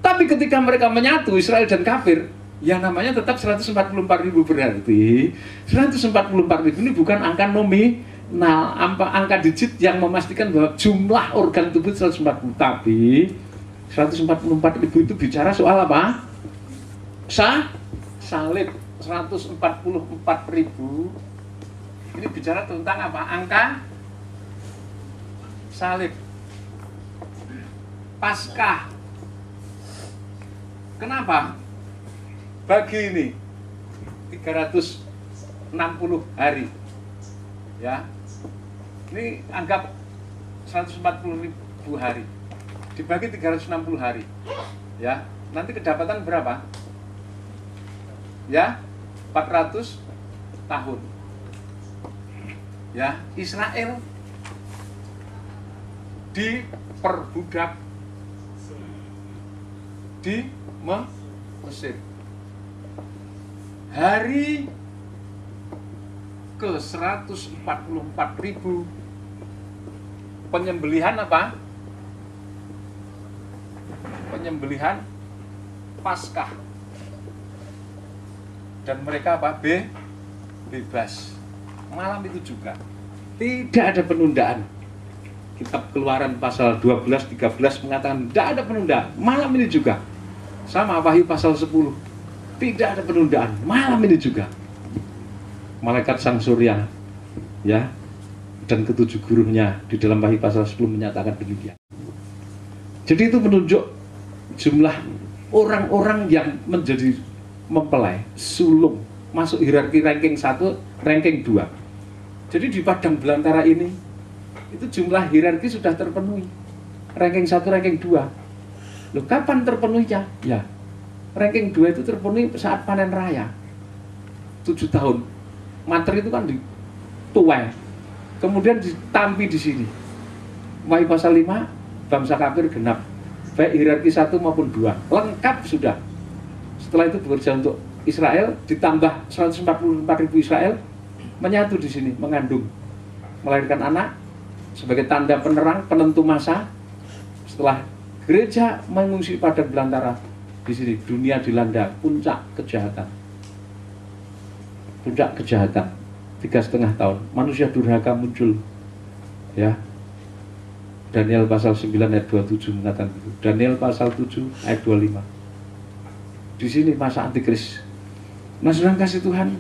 Tapi ketika mereka menyatu Israel dan kafir, yang namanya tetap 144.000. Berarti 144.000 ini bukan angka nominal, angka digit yang memastikan bahwa jumlah organ tubuh 140. Tapi 144.000 itu bicara soal apa? Salib. 144.000 ini bicara tentang apa? Angka salib. Paskah. Kenapa? Bagi ini 360 hari, ya. Ini anggap 140.000 hari dibagi 360 hari, ya. Nanti kedapatan berapa? Ya, 400 tahun. Ya, Israel diperbudak di Mesir. Hari ke 144.000 penyembelihan apa? Penyembelihan Paskah. Dan mereka apa? Bebas. Malam itu juga tidak ada penundaan. Kitab Keluaran pasal 12-13 mengatakan tidak ada penundaan. Malam ini juga. Sama Wahyu pasal 10. Tidak ada penundaan. Malam ini juga. Malaikat Sang Surya, ya, dan ketujuh gurunya di dalam Wahyu pasal 10 menyatakan demikian. Jadi itu menunjuk jumlah orang-orang yang menjadi mempelai, sulung, masuk hierarki ranking 1, ranking 2. Jadi di padang belantara ini itu jumlah hierarki sudah terpenuhi. Ranking 1, ranking 2. Loh, kapan terpenuhinya? Ya, ranking 2 itu terpenuhi saat panen raya. 7 tahun. Materi itu kan dituai. Kemudian ditampi di sini. Wahyu pasal 5, bangsa kafir genap. Baik hierarki 1 maupun 2. Lengkap sudah. Setelah itu bekerja untuk Israel, ditambah 144.000 Israel, menyatu di sini, mengandung, melahirkan anak sebagai tanda penerang, penentu masa. Setelah gereja mengungsi padang belantara, di sini dunia dilanda puncak kejahatan. Puncak kejahatan 3,5 tahun. Manusia durhaka muncul. Ya. Daniel pasal 9 ayat 27 mengatakan itu. Daniel pasal 7 ayat 25. Di sini masa antikris. Nah, saudara kasih Tuhan,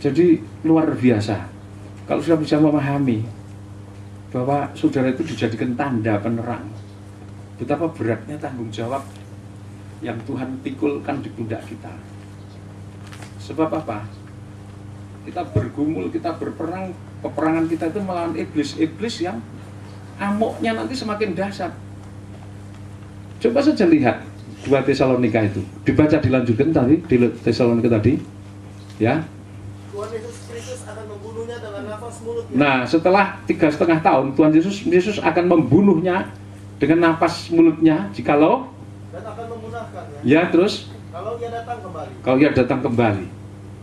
jadi luar biasa. Kalau sudah bisa memahami bahwa saudara itu dijadikan tanda penerang, betapa beratnya tanggung jawab yang Tuhan pikulkan di pundak kita. Sebab apa? Kita bergumul, kita berperang, peperangan kita itu melawan iblis yang amoknya nanti semakin dahsyat. Coba saja lihat 2 Tesalonika itu, dibaca dilanjutkan tadi di Tesalonika tadi, ya. Tuhan Yesus Kristus akan membunuhnya dengan nafas mulutnya. Nah, setelah 3,5 tahun, Tuhan Yesus akan membunuhnya dengan nafas mulutnya, jikalau dan akan memunahkannya. Ya, terus Kalau ia datang kembali. Kalau ia datang kembali.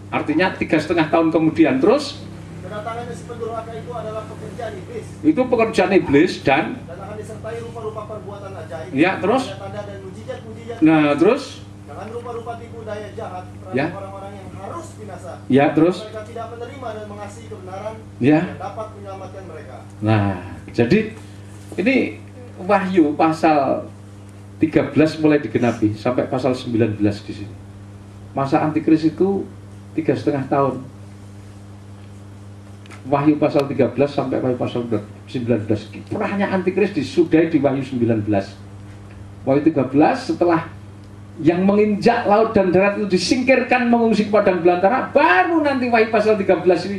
Artinya 3,5 tahun kemudian, terus Kedatangannya si pendurhaka itu adalah pekerjaan iblis. itu pekerjaan iblis dan akan disertai rupa-rupa perbuatan ajaib. Ya, terus tanda dan mujizat-mujizat. Nah, terus Dengan rupa-rupa tipu daya jahat terhadap Ya. orang-orang yang harus binasa. Ya, terus Mereka tidak menerima dan mengasihi kebenaran Ya. yang dapat menyelamatkan mereka. Nah, jadi ini Wahyu pasal 13 mulai digenapi sampai pasal 19 di sini. Masa antikris itu 3,5 tahun. Wahyu pasal 13 sampai Wahyu pasal 19. Kiprahnya antikris disudahi di Wahyu 19. Wahyu 13 setelah yang menginjak laut dan darat itu disingkirkan mengungsi ke padang belantara, baru nanti Wahyu pasal 13 ini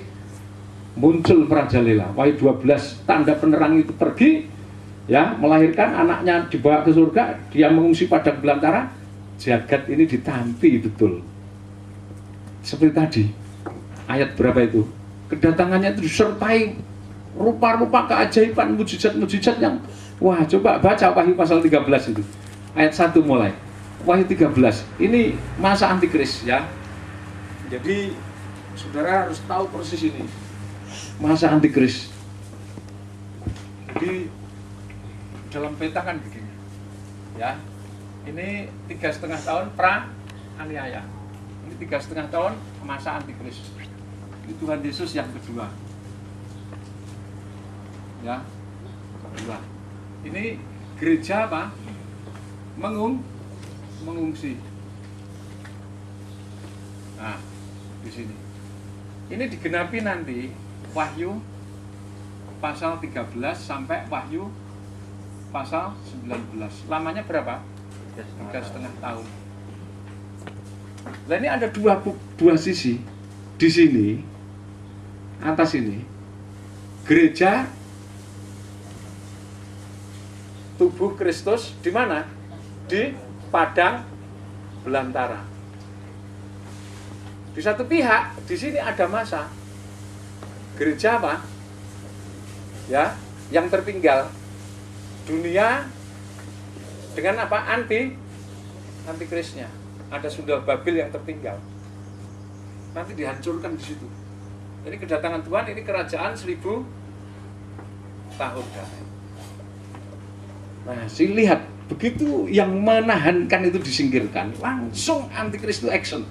muncul merajalela. Wahyu 12 tanda penerang itu pergi, ya, melahirkan anaknya, dibawa ke surga, dia mengungsi padang belantara, jagat ini ditampi betul. Seperti tadi, ayat berapa itu? Kedatangannya itu disertai rupa-rupa keajaiban, mujizat-mujizat yang, wah, coba baca Wahyu pasal 13 itu. Ayat 1 mulai. Wahyu 13. Ini masa antikris, ya. Jadi saudara harus tahu persis ini. Masa antikris. Jadi dalam peta kan begini. Ya. Ini 3,5 tahun pra aniaya. Ini 3,5 tahun masa antikris. Ini Tuhan Yesus yang kedua. Ya. Kedua. Ini gereja apa? Mengungsi. Nah, di sini. Ini digenapi nanti Wahyu pasal 13 sampai Wahyu pasal 19. Lamanya berapa? 3,5 tahun. Nah, ini ada dua sisi. Di sini, atas ini, gereja tubuh Kristus di mana? Di padang belantara. Di satu pihak, di sini ada masa gereja apa? Ya, yang tertinggal. Dunia dengan apa? Antikrisnya. Ada sundal Babil yang tertinggal. Nanti dihancurkan di situ. Ini kedatangan Tuhan, ini kerajaan 1000 tahun damai. Nah, lihat, begitu yang menahankan itu disingkirkan, langsung antikris itu action.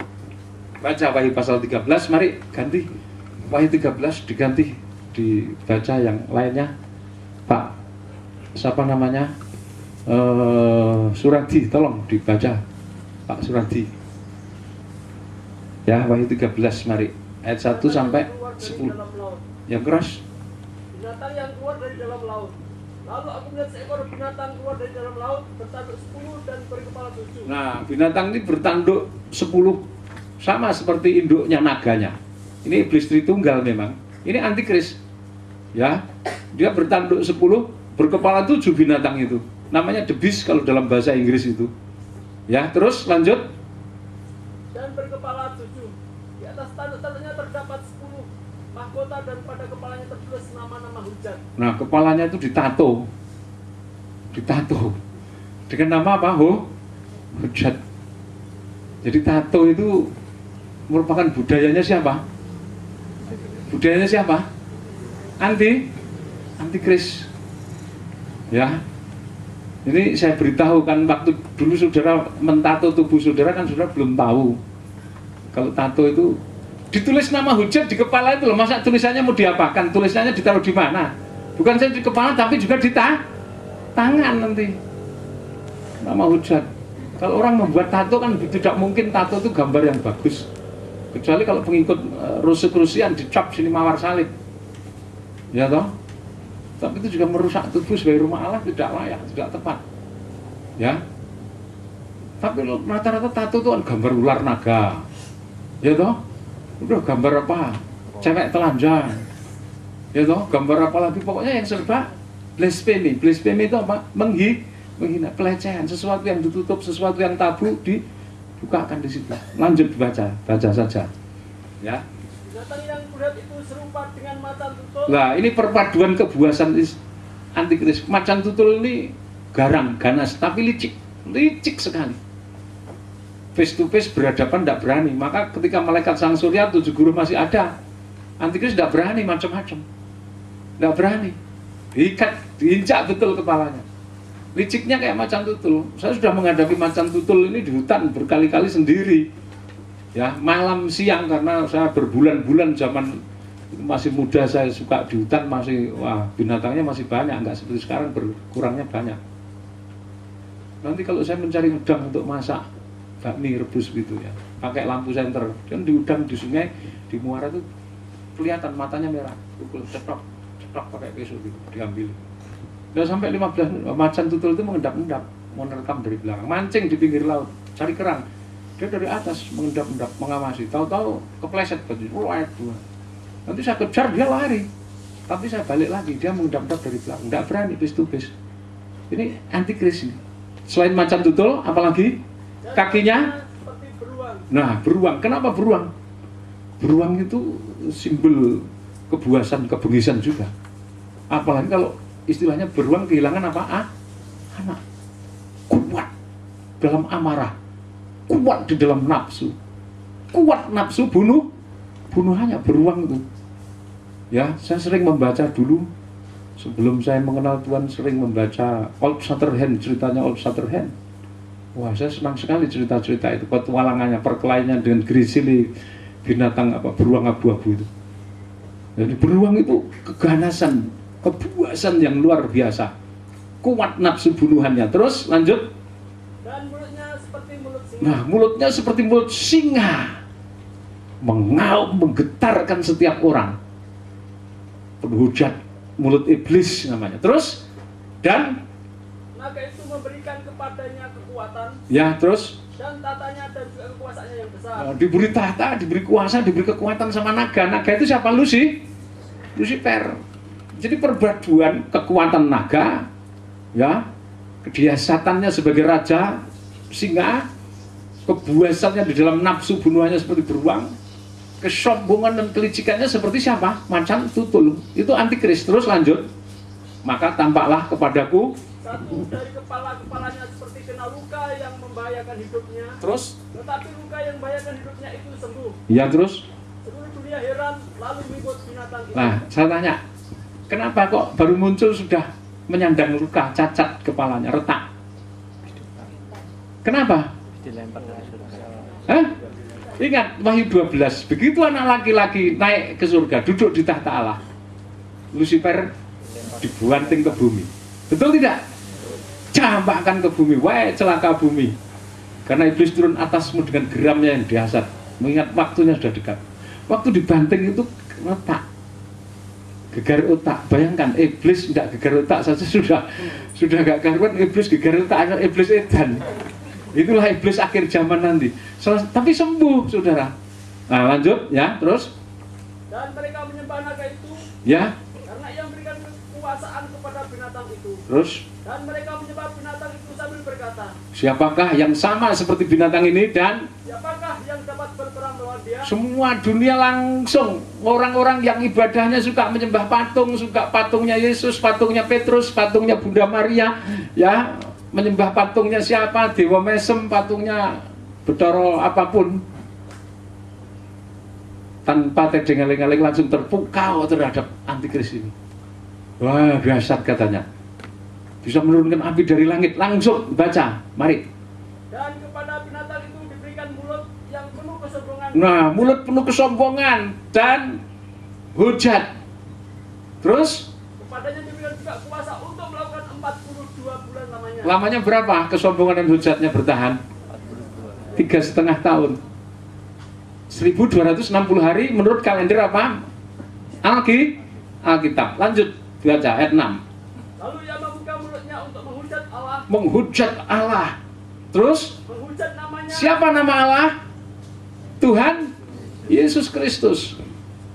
Baca Wahyu pasal 13, mari ganti. Wahyu 13 diganti, dibaca yang lainnya. Pak, siapa namanya? Suradi, tolong dibaca. Pak Suradi. Ya, Wahyu 13, mari. Ayat 1 sampai 10. Yang keras. Binatang yang keluar dari dalam laut. Lalu aku melihat seekor binatang keluar dari dalam laut, bertanduk 10 dan berkepala 7. Nah, binatang ini bertanduk 10, sama seperti induknya naganya. Ini iblis Tritunggal memang. Ini antikris. Ya, dia bertanduk 10, berkepala 7 binatang itu. Namanya the beast kalau dalam bahasa Inggris itu. Ya, terus lanjut. Dan berkepala 7. Di atas tanduk-tanduknya terdapat 10 mahkota dan pada kepalanya tertulis nama-nama hujat. Nah, kepalanya itu ditato. Ditato. Dengan nama apa? Hujat. Jadi tato itu merupakan budayanya siapa? Budayanya siapa? Antikris. Ya. Ini saya beritahu kan waktu dulu saudara mentato tubuh saudara kan saudara belum tahu. Kalau tato itu ditulis nama hujat di kepala itu loh, masa tulisannya mau diapakan? Tulisannya ditaruh di mana? Bukan saja di kepala tapi juga di tangan nanti. Nama hujat. Kalau orang membuat tato kan tidak mungkin tato itu gambar yang bagus. Kecuali kalau pengikut Rusi-Rusian dicap sini mawar salib. Ya toh? Tapi itu juga merusak tubuh sebagai rumah Allah, tidak layak, tidak tepat. Ya. Tapi rata-rata tato itu kan gambar ular naga. Ya toh? Udah gambar apa? Cewek telanjang. Ya toh? Gambar apa lagi? Pokoknya yang serba blasphemy. Blasphemy itu apa? Menghina, pelecehan, sesuatu yang ditutup, sesuatu yang tabu dibukakan di situ. Lanjut baca saja. Ya. Binatang yang kulihat itu serupa dengan macan tutul. Nah, ini perpaduan kebuasan antikris. Macan tutul ini garang, ganas, tapi licik sekali. Face to face berhadapan tidak berani. Maka ketika malaikat sang surya 7 guru masih ada, antikris tidak berani macam-macam. Tidak berani. Diikat, diinjak betul kepalanya. Liciknya kayak macan tutul. Saya sudah menghadapi macan tutul ini di hutan berkali-kali sendiri. Ya, malam siang karena saya berbulan-bulan zaman masih muda, saya suka di hutan, masih binatangnya masih banyak, nggak seperti sekarang berkurangnya banyak. Nanti kalau saya mencari udang untuk masak bakmi rebus gitu ya, pakai lampu senter, kan di udang di sungai di muara itu kelihatan matanya merah, pukul cetok pakai pisau gitu, diambil. Udah sampai 15 macan tutul itu mengendap-endap, mau nerekam dari belakang, mancing di pinggir laut, cari kerang. Dia dari atas mengendap-endap, mengawasi. Tahu-tahu kepleset baju, nanti saya kejar, dia lari. Tapi saya balik lagi, dia mengendap-endap dari belakang. Nggak berani, face to face. Ini antikris ini. Selain macan tutul, apalagi? Kakinya? Seperti beruang. Nah, beruang. Kenapa beruang? Beruang itu simbol kebuasan, kebengisan juga. Apalagi kalau istilahnya beruang kehilangan apa? Anak. Kuat dalam amarah. Kuat di dalam nafsu, kuat nafsu bunuhannya beruang itu. Ya, saya sering membaca dulu sebelum saya mengenal Tuhan, sering membaca Old Shatterhand, ceritanya Old Shatterhand. Wah, saya senang sekali cerita-cerita itu, petualangannya, perkelahiannya dengan grisili binatang beruang abu-abu itu. Jadi beruang itu keganasan, kebuasan yang luar biasa, kuat nafsu bunuhannya. Terus lanjut. Dan mulutnya seperti mulut singa. Nah, mulutnya seperti mulut singa, mengaum, menggetarkan setiap orang. Penghujat, mulut iblis namanya. Terus, dan naga itu memberikan kepadanya kekuatan. Ya, terus Dan tatanya dan juga kekuasaannya yang besar. Diberi tata, diberi kuasa, diberi kekuatan sama naga. Naga itu siapa? Lucifer. Jadi perpaduan kekuatan naga, ya, kebiasaannya sebagai raja singa, kebuasannya di dalam nafsu bunuhannya seperti beruang, kesombongan dan kelicikannya seperti siapa? Macan tutul. Itu antikris. Terus lanjut. Maka tampaklah kepadaku satu dari kepala-kepalanya seperti kena luka yang membahayakan hidupnya. Terus? Tetapi luka yang membahayakan hidupnya itu sembuh. Ya terus? Seluruh dunia heran lalu mengikut binatang itu. Nah, saya tanya, kenapa kok baru muncul sudah menyandang luka, cacat kepalanya, retak? Kenapa? Dilempar dari surga. Hah? Ingat Wahyu 12, begitu anak laki-laki naik ke surga, duduk di tahta Allah, Lucifer dibuanting ke bumi. Betul tidak? Campakkan ke bumi, wah celaka bumi. Karena iblis turun atasmu dengan geramnya yang dahsyat. Mengingat waktunya sudah dekat. Waktu dibanting itu retak, gegar otak. Bayangkan iblis tidak gegar otak saja sudah gak karuan, iblis gegar otak, iblis edan. Itulah iblis akhir zaman nanti. Tapi sembuh, saudara. Nah, lanjut ya, terus. Dan mereka menyembah naga itu. Ya. Karena ia memberikan kekuasaan kepada binatang itu. Terus. Dan mereka menyembah binatang itu sambil berkata, siapakah yang sama seperti binatang ini dan siapakah yang dapat berperang melawan dia? Semua dunia langsung. Orang-orang yang ibadahnya suka menyembah patung, suka patungnya Yesus, patungnya Petrus, patungnya Bunda Maria, ya, menyembah patungnya siapa, Dewa Mesem, patungnya Betoro apapun, tanpa tedeng-eleng-eleng langsung terpukau terhadap antikris ini. Wah, dahsyat katanya. Bisa menurunkan api dari langit, langsung baca, mari. Dan kepada binatang itu diberikan mulut yang penuh kesombongan. Nah, mulut penuh kesombongan dan hujat. Terus? Kepadanya diberikan juga kuasa untuk melakukan 42 bulan lamanya. Lamanya berapa kesombongan dan hujatnya bertahan? 3,5 tahun. 1260 hari menurut kalender apa? Alkitab. Lanjut, baca ayat 6. Lalu ia membuka mulutnya untuk menghujat Allah. Menghujat Allah. Terus? Menghujat namanya. Siapa nama Allah? Tuhan Yesus Kristus.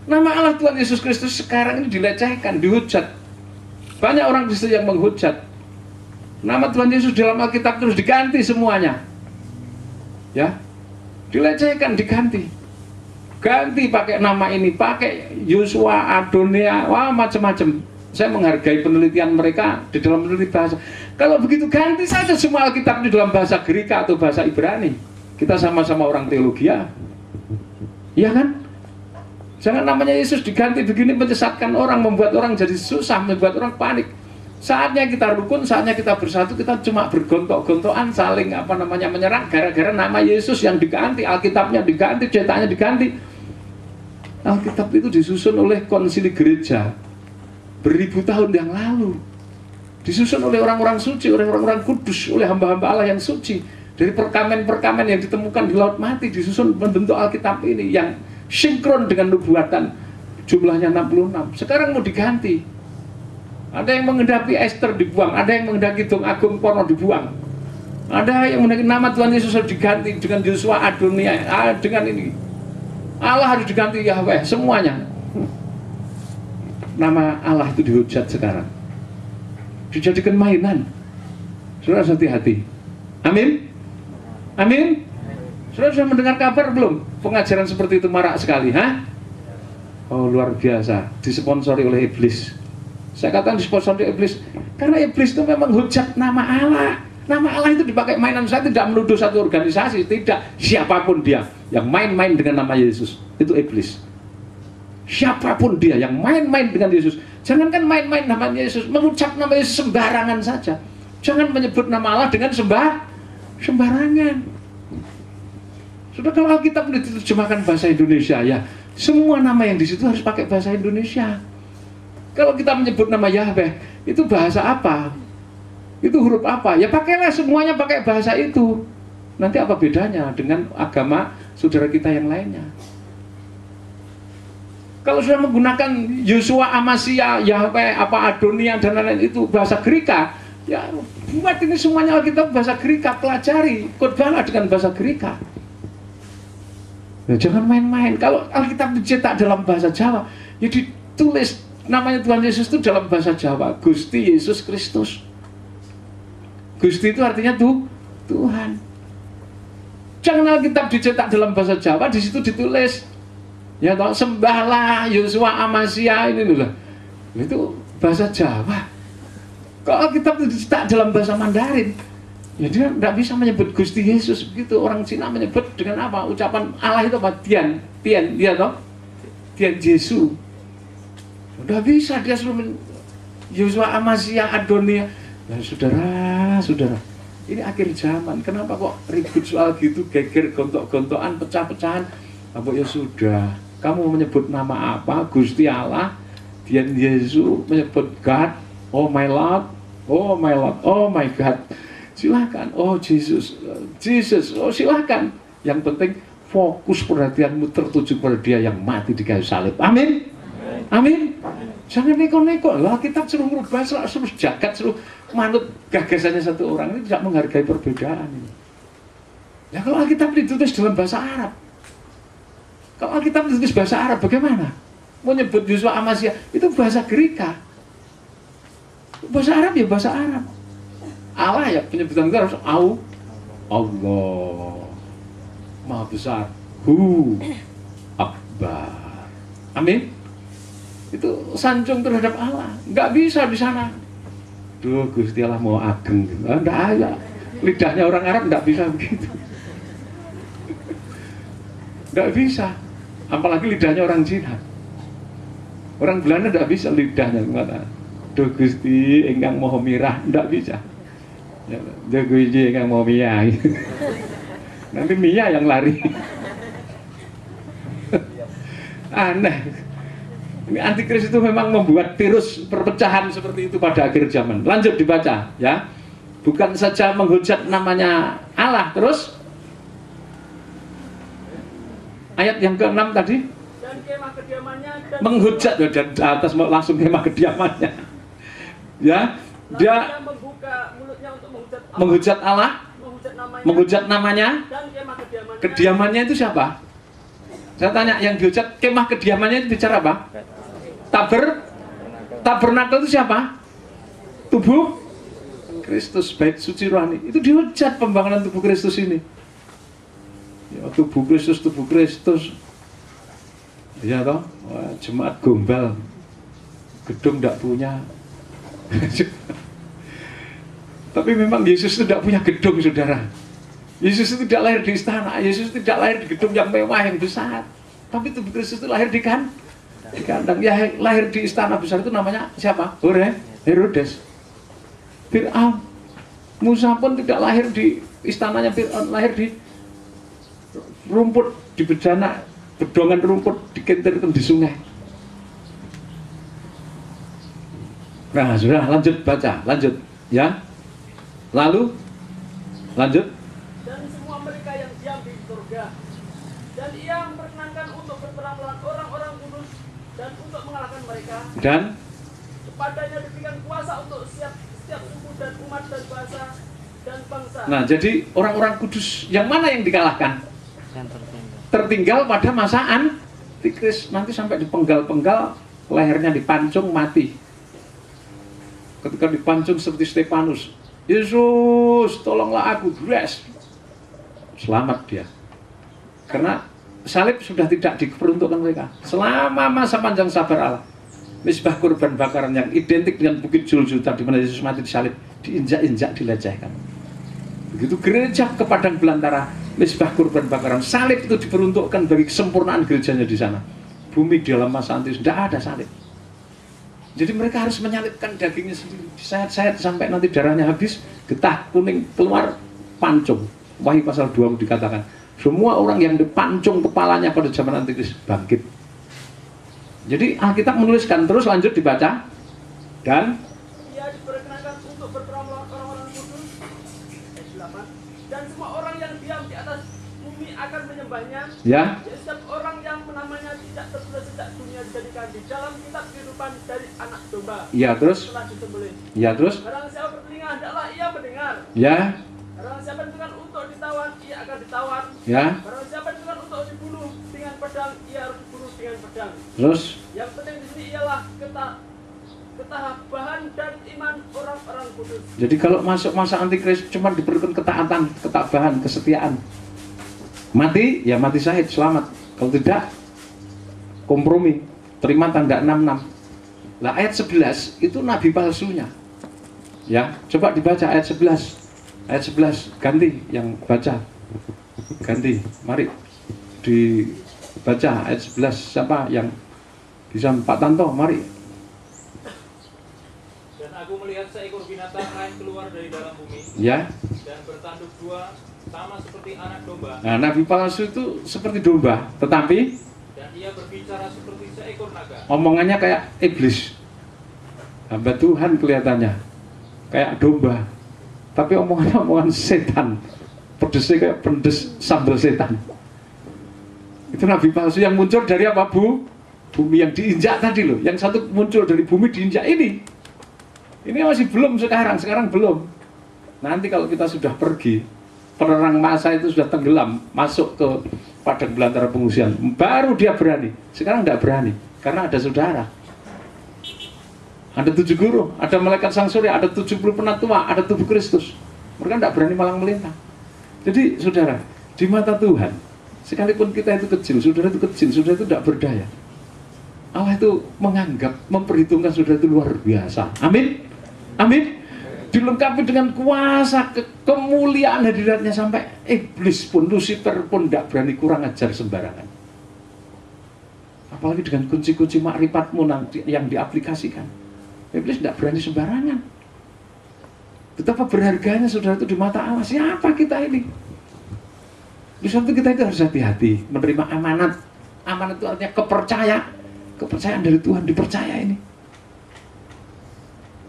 Nama Allah Tuhan Yesus Kristus sekarang ini dilecehkan, dihujat. Banyak orang Kristen yang menghujat. Nama Tuhan Yesus dalam Alkitab terus diganti semuanya. Ya, dilecehkan, diganti. Ganti pakai nama ini, pakai Yosua, Adonia, wah macam-macam. Saya menghargai penelitian mereka di dalam meneliti bahasa. Kalau begitu ganti saja semua Alkitab di dalam bahasa Greka atau bahasa Ibrani. Kita sama-sama orang teologi ya. Iya kan? Jangan namanya Yesus diganti begini, menyesatkan orang, membuat orang jadi susah, membuat orang panik. Saatnya kita rukun, saatnya kita bersatu, kita cuma bergontok-gontokan, saling menyerang gara-gara nama Yesus yang diganti, Alkitabnya diganti, cetaknya diganti. Alkitab itu disusun oleh konsili gereja beribu tahun yang lalu, disusun oleh orang-orang suci, oleh orang-orang kudus, oleh hamba-hamba Allah yang suci. Dari perkamen-perkamen yang ditemukan di Laut Mati disusun membentuk Alkitab ini yang sinkron dengan nubuatan, jumlahnya 66. Sekarang mau diganti. Ada yang menghendaki Esther dibuang, ada yang menghendaki Dong Agung Porno dibuang, ada yang menghendaki nama Tuhan Yesus harus diganti dengan Yosua, Adonia, dengan ini Allah harus diganti Yahweh, semuanya. Nama Allah itu dihujat sekarang, dijadikan mainan. Saudara hati-hati. Amin. Amin. Saudara sudah mendengar kabar belum? Pengajaran seperti itu marak sekali, ha? Oh, luar biasa. Disponsori oleh iblis. Saya katakan disponsori oleh iblis karena iblis itu memang hujat nama Allah. Nama Allah itu dipakai mainan. Saya tidak menuduh satu organisasi, tidak. Siapapun dia yang main-main dengan nama Yesus, itu iblis. Siapapun dia yang main-main dengan Yesus, jangankan main-main nama Yesus, mengucap nama Yesus sembarangan saja. Jangan menyebut nama Allah dengan sembarangan. Sudah, kalau Alkitab diterjemahkan bahasa Indonesia, ya semua nama yang di situ harus pakai bahasa Indonesia. Kalau kita menyebut nama Yahweh, itu bahasa apa? Itu huruf apa? Ya pakailah semuanya pakai bahasa itu. Nanti apa bedanya dengan agama saudara kita yang lainnya? Kalau sudah menggunakan Yosua, Amasia, Yahweh, Adonia dan lain-lain itu bahasa Greka, ya buat ini semuanya Alkitab bahasa Greka, pelajari, khotbahlah dengan bahasa Greka. Ya, jangan main-main. Kalau Alkitab dicetak dalam bahasa Jawa, ya ditulis namanya Tuhan Yesus itu dalam bahasa Jawa, Gusti Yesus Kristus. Gusti itu artinya Tuhan. Jangan Alkitab dicetak dalam bahasa Jawa, di situ ditulis Ya toh, sembahlah Yosua Amasya ini loh. Itu bahasa Jawa. Kalau Alkitab itu dicetak dalam bahasa Mandarin, ya dia tidak bisa menyebut Gusti Yesus begitu. Orang Cina menyebut dengan apa? Ucapan Allah itu apa? Tian, dia toh, Tian Yesus. Udah bisa dia suruh Yosua Amasya Adonia. Nah, saudara, ini akhir zaman. Kenapa kok ribut soal gitu, geger, gontok-gontokan, pecah-pecahan? Apa ya sudah? Kamu menyebut nama apa? Gusti Allah, Tian Yesus, menyebut God, oh my Lord, oh my Lord, oh my God. Silahkan, oh Jesus, oh silahkan. Yang penting fokus perhatianmu tertuju pada Dia yang mati di kayu salib. Amin. Amin. Jangan neko-neko. Lah kita suruh merubah seluruh jagat, suruh manut gagasannya satu orang, ini tidak menghargai perbedaan ini. Ya kalau Alkitab ditulis dalam bahasa Arab, kalau Alkitab ditulis bahasa Arab bagaimana? Mau nyebut Yosua Amasya itu bahasa Greka. Bahasa Arab ya bahasa Arab. Allah ya penyebutan kita harus Allah Maha Besar, Akbar. Amin. Itu sanjung terhadap Allah. Nggak bisa di sana. Duh, Gusti Allah mau ageng gitu. Nggak ada. Lidahnya orang Arab nggak bisa begitu. Nggak bisa. Apalagi lidahnya orang Cina. Orang Belanda nggak bisa lidahnya. Duh Gusti ingkang moho mirah. Nggak bisa. Duh Gusti ingkang moho miyah. Nanti Mia yang lari. Aneh. Ini antikris itu memang membuat virus perpecahan seperti itu pada akhir zaman. Lanjut dibaca ya. Bukan saja menghujat namanya Allah, terus ayat yang ke-6 tadi. Dan kemah kediamannya dan Menghujat dan atas langsung kemah kediamannya. Ya, dia membuka mulutnya untuk menghujat Allah, menghujat namanya. dan kemah kediamannya. Kediamannya itu siapa? Saya tanya, yang dihujat kemah kediamannya itu bicara apa? Tabernakel itu siapa? Tubuh Kristus, bait suci rohani. Itu dihujat pembangunan tubuh Kristus ini. Ya, tubuh Kristus. Ya toh, jemaat gombal, gedung tidak punya. Tapi memang Yesus itu tidak punya gedung, saudara. Yesus itu tidak lahir di istana, Yesus tidak lahir di gedung yang mewah yang besar. Tapi tubuh Kristus itu lahir di kandang. Ya, lahir di istana besar itu namanya siapa? Herodes. Fir'aun. Musa pun tidak lahir di istananya Fir'aun, lahir di rumput, di bejana, bedongan rumput, dikentirkan di sungai. Nah, sudah lanjut baca, lanjut ya. Lalu lanjut. Dan semua mereka yang diam di surga, dan ia memperkenankan untuk berperang melawan orang-orang kudus dan untuk mengalahkan mereka. Dan Kepadanya diberikan kuasa untuk setiap suku dan umat dan bahasa dan bangsa. nah, jadi orang-orang kudus yang mana yang dikalahkan? Tertinggal pada masa antikris, nanti sampai dipenggal-penggal, lehernya dipancung, mati. Ketika dipancung seperti Stefanus, Yesus tolonglah aku, yes. Selamat dia. Karena salib sudah tidak diperuntukkan mereka. Selama masa panjang sabar Allah, misbah kurban bakaran yang identik dengan bukit Zuljuta di mana Yesus mati disalib, diinjak-injak, dilecehkan. Begitu gereja ke padang belantara, misbah kurban bakaran, salib itu diperuntukkan bagi kesempurnaan gerejanya di sana. Bumi di dalam masa antikris tidak ada salib. Jadi mereka harus menyalibkan dagingnya sendiri, disayat-sayat sampai nanti darahnya habis, getah kuning keluar, pancung. Wahyu pasal 20 dikatakan, semua orang yang dipancung kepalanya pada zaman antikris bangkit. Jadi Alkitab menuliskan, terus lanjut dibaca. Dan Ia diperkenankan untuk berperang melawan orang-orang kudus. Ayat 8. Dan semua orang yang diam di atas bumi akan menyembahnya. ya, Setiap orang yang namanya tidak tertulis sejak dunia dijadikan di dalam kitab kehidupan dari anak domba. ya terus, Telah disembelih. ya terus, Barang siapa bertelinga hendaklah ia mendengar. ya, Barang siapa dengan untuk ditawan, ia akan ditawan. ya, Barang siapa dengan untuk dibunuh dengan pedang, ia harus dibunuh dengan pedang. terus. Yang penting di sini ialah ketabahan dan iman orang-orang kudus. Jadi kalau masuk masa antikris cuma diperlukan ketaatan, ketabahan, kesetiaan. Mati, ya mati syahid, selamat. Kalau tidak, kompromi, terima tanda 66. Lah ayat 11 itu nabi palsunya. Ya, coba dibaca ayat 11. Ayat 11 ganti yang baca. Ganti. Mari dibaca ayat 11. Siapa yang bisa? Pak Tanto, mari. Dan aku melihat seekor binatang lain keluar dari dalam bumi. Ya. Dan bertanduk dua sama seperti anak domba. Nah, nabi palsu itu seperti domba, tetapi Dan ia berbicara seperti seekor naga. omongannya kayak iblis. Hamba Tuhan kelihatannya kayak domba, tapi omongannya omongan setan. Pedesnya kayak pedes sambal setan. Itu nabi palsu yang muncul dari apa, Bu? Bumi yang diinjak tadi loh. Yang satu muncul dari bumi diinjak ini. Ini masih belum sekarang belum. Nanti kalau kita sudah pergi, penerang masa itu sudah tenggelam, masuk ke padang belantara pengungsian, baru dia berani. Sekarang tidak berani, karena ada saudara. Ada 7 guru, ada malaikat sang surya, ada 70 penatua, ada tubuh Kristus. Mereka tidak berani malang melintang. Jadi saudara, di mata Tuhan, sekalipun kita itu kecil, saudara itu kecil, saudara itu tidak berdaya. Allah itu menganggap, memperhitungkan saudara itu luar biasa. Amin. Amin. Dilengkapi dengan kuasa, kemuliaan hadiratnya, sampai iblis pun, Lucifer pun tidak berani kurang ajar sembarangan. Apalagi dengan kunci-kunci makrifat-Mu yang diaplikasikan. Iblis tidak berani sembarangan. Betapa berharganya saudara itu di mata Allah. Siapa kita ini? Di suatu kita itu harus hati-hati menerima amanat. Amanat itu artinya kepercayaan dari Tuhan, dipercaya ini.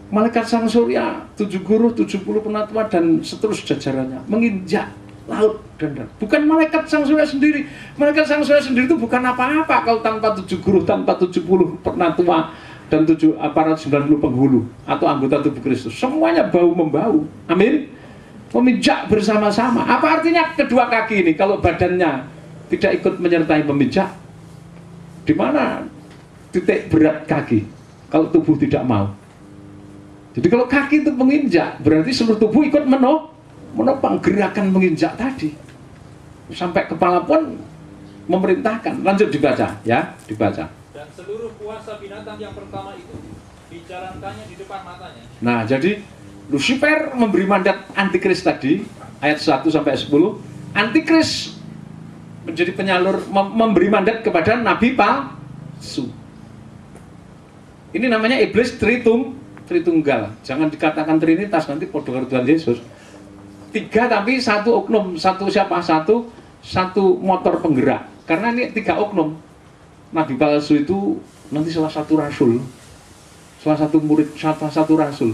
Malaikat sang surya, 7 guru, 70 penatua dan seterusnya jajarannya menginjak laut dan darat. Bukan malaikat sang surya sendiri. Malaikat sang surya sendiri itu bukan apa-apa kalau tanpa 7 guru, tanpa 70 penatua dan 490 penghulu atau anggota tubuh Kristus. Semuanya bau-membau. Amin. Memijak bersama-sama. Apa artinya kedua kaki ini kalau badannya tidak ikut menyertai memijak? Di mana titik berat kaki kalau tubuh tidak mau? Jadi kalau kaki itu menginjak, berarti seluruh tubuh ikut menopang gerakan menginjak tadi. Sampai kepala pun memerintahkan. Lanjut dibaca, ya, dibaca. Dan seluruh kuasa binatang yang pertama itu dijalankannya di depan matanya. Nah, jadi Lucifer memberi mandat antikris tadi, ayat 1 sampai 10. Antikris menjadi penyalur, memberi mandat kepada nabi palsu. Ini namanya iblis Tritunggal. Jangan dikatakan Trinitas, nanti podo karo Tuhan Yesus. 3 tapi 1 oknum, satu siapa? Satu motor penggerak. Karena ini 3 oknum. Nabi palsu itu nanti salah satu rasul, salah satu murid, salah satu rasul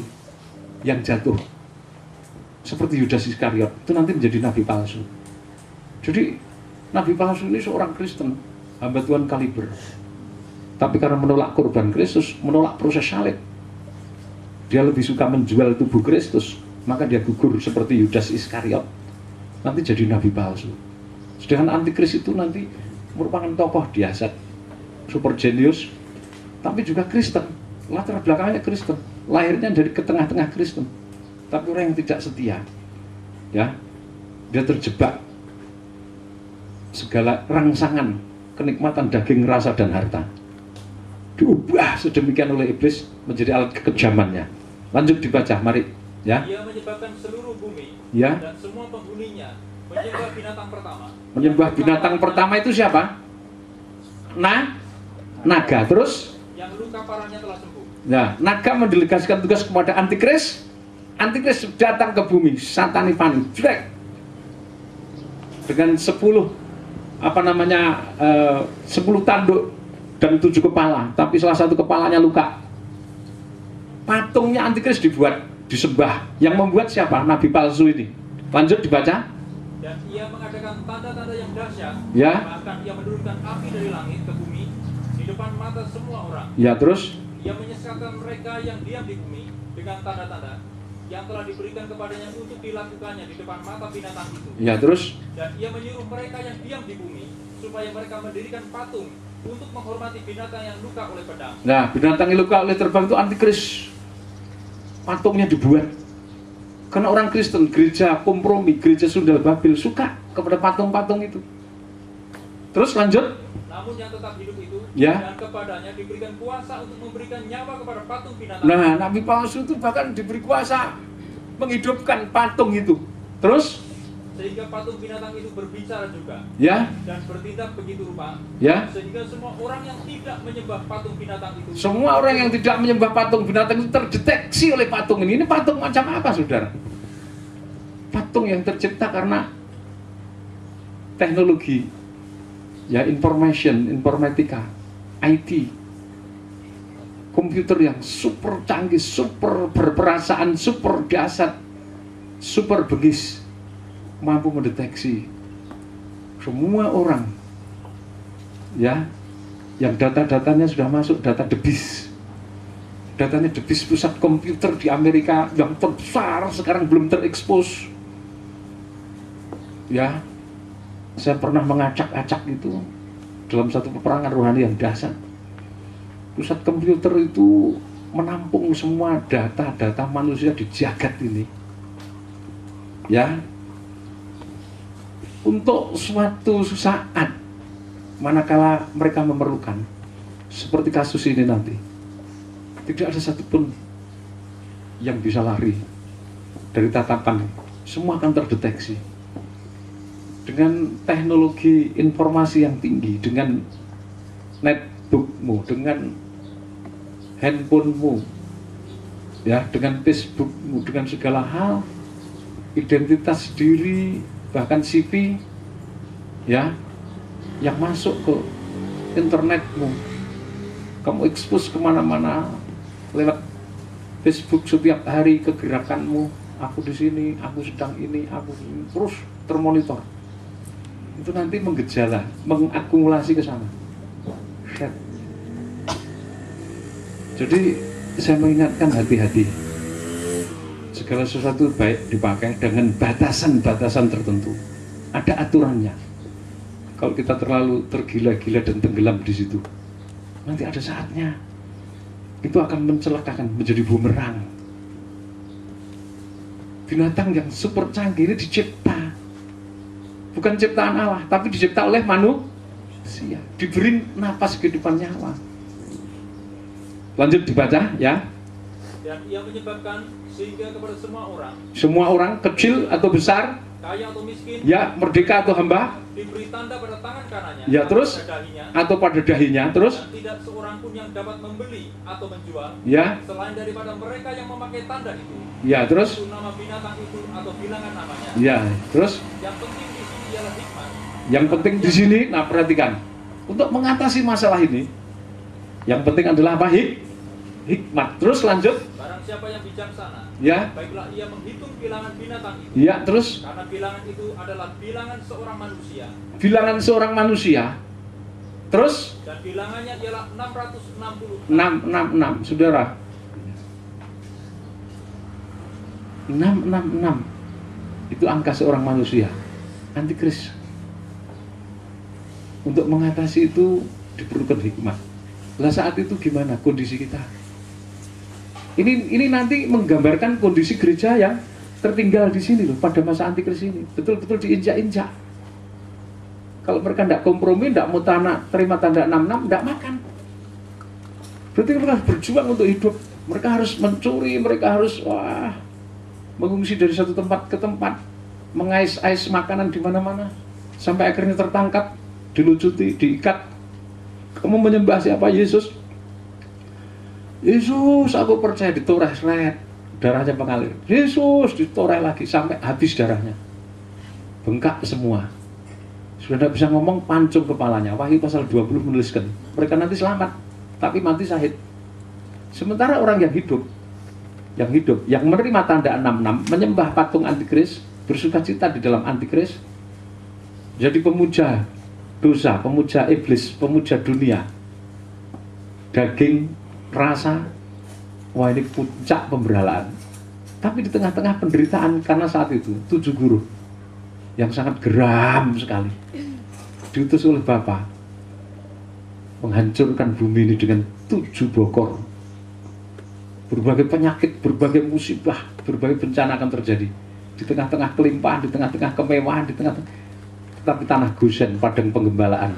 yang jatuh. Seperti Yudas Iskariot, itu nanti menjadi nabi palsu. Jadi nabi palsu ini seorang Kristen, hamba Tuhan kaliber. Tapi karena menolak korban Kristus, menolak proses salib, dia lebih suka menjual tubuh Kristus, maka dia gugur seperti Yudas Iskariot. Nanti jadi nabi palsu. Sedangkan antikris itu nanti merupakan tokoh biasa, super jenius, tapi juga Kristen. Latar belakangnya Kristen, lahirnya dari ke tengah-tengah Kristen, tapi orang yang tidak setia, ya, dia terjebak segala rangsangan kenikmatan daging, rasa dan harta, diubah sedemikian oleh iblis menjadi alat kekejamannya. Lanjut dibaca, mari, ya. Dia menyebabkan seluruh bumi, Ya. dan semua penghuninya menyembah binatang pertama. Menyembah binatang pertama itu siapa? Naga. Terus? Yang luka parahnya telah sembuh. Nah, naga mendelegasikan tugas kepada antikris. Antikris datang ke bumi, satanifani, jelek. Dengan 10 tanduk dan 7 kepala, tapi salah satu kepalanya luka. Patungnya antikris dibuat, disembah. Yang membuat siapa? Nabi palsu ini. Lanjut dibaca. Dan ia mengadakan tanda-tanda yang dahsyat. Ya. Bahkan ia menurunkan api dari langit ke bumi di depan mata semua orang. Ya, terus? Ia menyesatkan mereka yang diam di bumi dengan tanda-tanda yang telah diberikan kepadanya untuk dilakukannya di depan mata binatang itu. Ya, terus? Dan ia menyuruh mereka yang diam di bumi supaya mereka mendirikan patung untuk menghormati binatang yang luka oleh pedang. Nah, binatang yang luka oleh terbang itu antikris. Patungnya dibuat. Karena orang Kristen, gereja kompromi, gereja Sundal Babil suka kepada patung-patung itu. Terus lanjut. Namun yang tetap hidup itu Ya. Dan kepadanya diberikan kuasa untuk memberikan nyawa kepada patung binatang. Nah, nabi palsu itu bahkan diberi kuasa menghidupkan patung itu. Terus? Sehingga patung binatang itu berbicara juga. Ya. Dan bertindak begitu rupa. Ya. Sehingga semua orang yang tidak menyembah patung binatang itu. Semua orang yang tidak menyembah patung binatang itu terdeteksi oleh patung ini. Ini patung macam apa, saudara? Patung yang tercipta karena teknologi, ya, informatika, IT, komputer yang super canggih, super berperasaan, super dahsyat, super bengis, mampu mendeteksi semua orang, ya, yang data-datanya sudah masuk, data debis, datanya debis, pusat komputer di Amerika yang terbesar sekarang belum terekspos, ya. Saya pernah mengacak-acak itu dalam satu peperangan rohani yang dahsyat. Pusat komputer itu menampung semua data-data manusia di jagat ini, ya, untuk suatu saat manakala mereka memerlukan, seperti kasus ini nanti, tidak ada satupun yang bisa lari dari tatapan. Semua akan terdeteksi dengan teknologi informasi yang tinggi, dengan netbookmu, dengan handphonemu, ya, dengan Facebookmu, dengan segala hal, identitas diri, bahkan CV, ya, yang masuk ke internetmu. Kamu ekspos kemana-mana lewat Facebook setiap hari kegerakanmu. Aku di sini, aku sedang ini, aku ini, terus termonitor. Itu nanti menggejala, mengakumulasi ke sana. Jadi saya mengingatkan hati-hati. Segala sesuatu baik dipakai dengan batasan-batasan tertentu. Ada aturannya. Kalau kita terlalu tergila-gila dan tenggelam di situ, nanti ada saatnya itu akan mencelakakan, menjadi bumerang. Binatang yang super canggih ini dicipta, bukan ciptaan Allah, tapi dicipta oleh manusia, diberi napas kehidupan nyawa. Lanjut dibaca, ya. Dan ia menyebabkan sehingga kepada semua orang kecil atau besar, kaya atau miskin, ya, merdeka atau hamba, diberi tanda pada tangan kanannya, ya, terus atau pada dahinya, terus, dan tidak seorang pun yang dapat membeli atau menjual, ya, selain daripada mereka yang memakai tanda itu, ya, terus, itu nama binatang itu atau bilangan namanya. ya, terus. Yang penting di sini ialah hikmat. Yang penting di sini, nah perhatikan, untuk mengatasi masalah ini, yang penting adalah apa? Hikmat. Terus lanjut. Barang siapa yang bijaksana, Ya. baiklah ia menghitung bilangan binatang itu. Ya, terus. Karena bilangan itu adalah bilangan seorang manusia. Bilangan seorang manusia. Terus. Dan bilangannya ialah 666. 666, saudara. 666. Itu angka seorang manusia. Antikris. Untuk mengatasi itu diperlukan hikmat. Lah saat itu gimana kondisi kita? Ini nanti menggambarkan kondisi gereja yang tertinggal di sini loh, pada masa antikris ini. Betul-betul diinjak-injak. Kalau mereka tidak kompromi, tidak mau terima tanda 66, tidak makan. Berarti mereka harus berjuang untuk hidup. Mereka harus mencuri, mereka harus mengungsi dari satu tempat ke tempat, mengais-ais makanan di mana-mana, sampai akhirnya tertangkap, dilucuti, diikat. Kamu menyembah siapa? Yesus. Yesus, aku percaya, ditoreh, darahnya mengalir. Yesus, ditoreh lagi sampai habis darahnya, bengkak semua. Sudah tidak bisa ngomong, pancung kepalanya. Wahyu pasal 20 menuliskan, mereka nanti selamat, tapi mati syahid. Sementara orang yang hidup, yang menerima tanda 66, menyembah patung antikris, bersukacita di dalam antikris, jadi pemuja dosa, pemuja iblis, pemuja dunia, daging, rasa, wah ini puncak pemberhalaan. Tapi di tengah-tengah penderitaan, karena saat itu 7 guru yang sangat geram sekali diutus oleh Bapa menghancurkan bumi ini dengan 7 bokor. Berbagai penyakit, berbagai musibah, berbagai bencana akan terjadi di tengah-tengah kelimpahan, di tengah-tengah kemewahan, tetapi tanah Gosen, padang penggembalaan,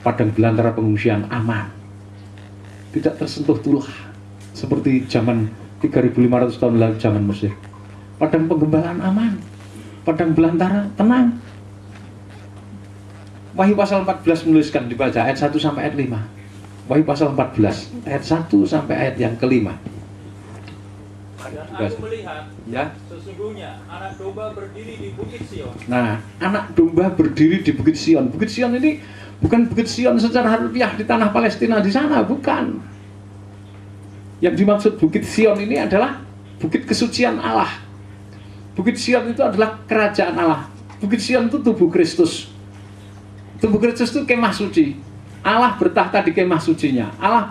padang belantara pengungsian aman, tidak tersentuh tulah seperti zaman 3.500 tahun lalu zaman Mesir. Padang penggembalaan aman, padang belantara tenang. Wahyu pasal 14 menuliskan, dibaca ayat 1 sampai ayat 5. Wahyu pasal 14 ayat 1 sampai ayat yang kelima. Dan aku melihat, Ya. sesungguhnya anak domba berdiri di Bukit Sion. Nah, anak domba berdiri di Bukit Sion. Bukit Sion ini bukan Bukit Sion secara harfiah di tanah Palestina di sana, bukan. Yang dimaksud Bukit Sion ini adalah bukit kesucian Allah. Bukit Sion itu adalah kerajaan Allah. Bukit Sion itu tubuh Kristus. Tubuh Kristus itu kemah suci. Allah bertahta di kemah sucinya. Allah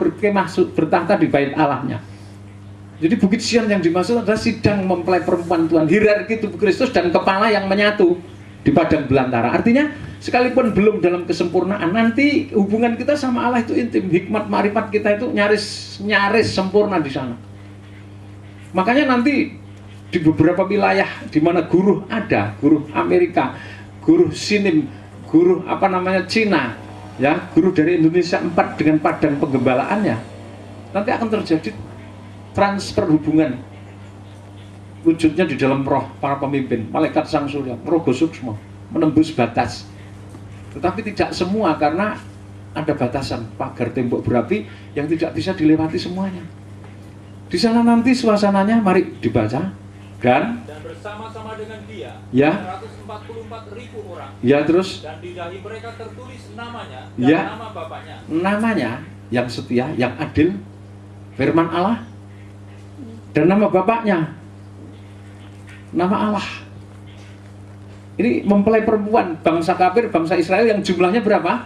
bertahta di bait Allahnya. Jadi Bukit Sion yang dimaksud adalah sidang mempelai perempuan Tuhan, hierarki tubuh Kristus dan kepala yang menyatu di padang belantara. Artinya sekalipun belum dalam kesempurnaan, nanti hubungan kita sama Allah itu intim. Hikmat marifat kita itu nyaris sempurna di sana. Makanya nanti di beberapa wilayah di mana guru ada, guru Amerika, guru Sinim, guru Cina, ya, guru dari Indonesia 4 dengan padang penggembalaannya, nanti akan terjadi transfer hubungan, wujudnya di dalam roh para pemimpin, malaikat sang surya, rogo suksma, menembus batas. Tetapi tidak semua, karena ada batasan, pagar tembok berapi yang tidak bisa dilewati semuanya. Di sana nanti suasananya, mari dibaca. Dan bersama-sama dengan dia, ya, 144.000 orang. Ya, terus. Dan di dahi mereka tertulis namanya dan Ya, nama bapaknya. namanya yang setia, yang adil, firman Allah, dan nama bapaknya, nama Allah. Ini mempelai perempuan bangsa kafir, bangsa Israel yang jumlahnya berapa?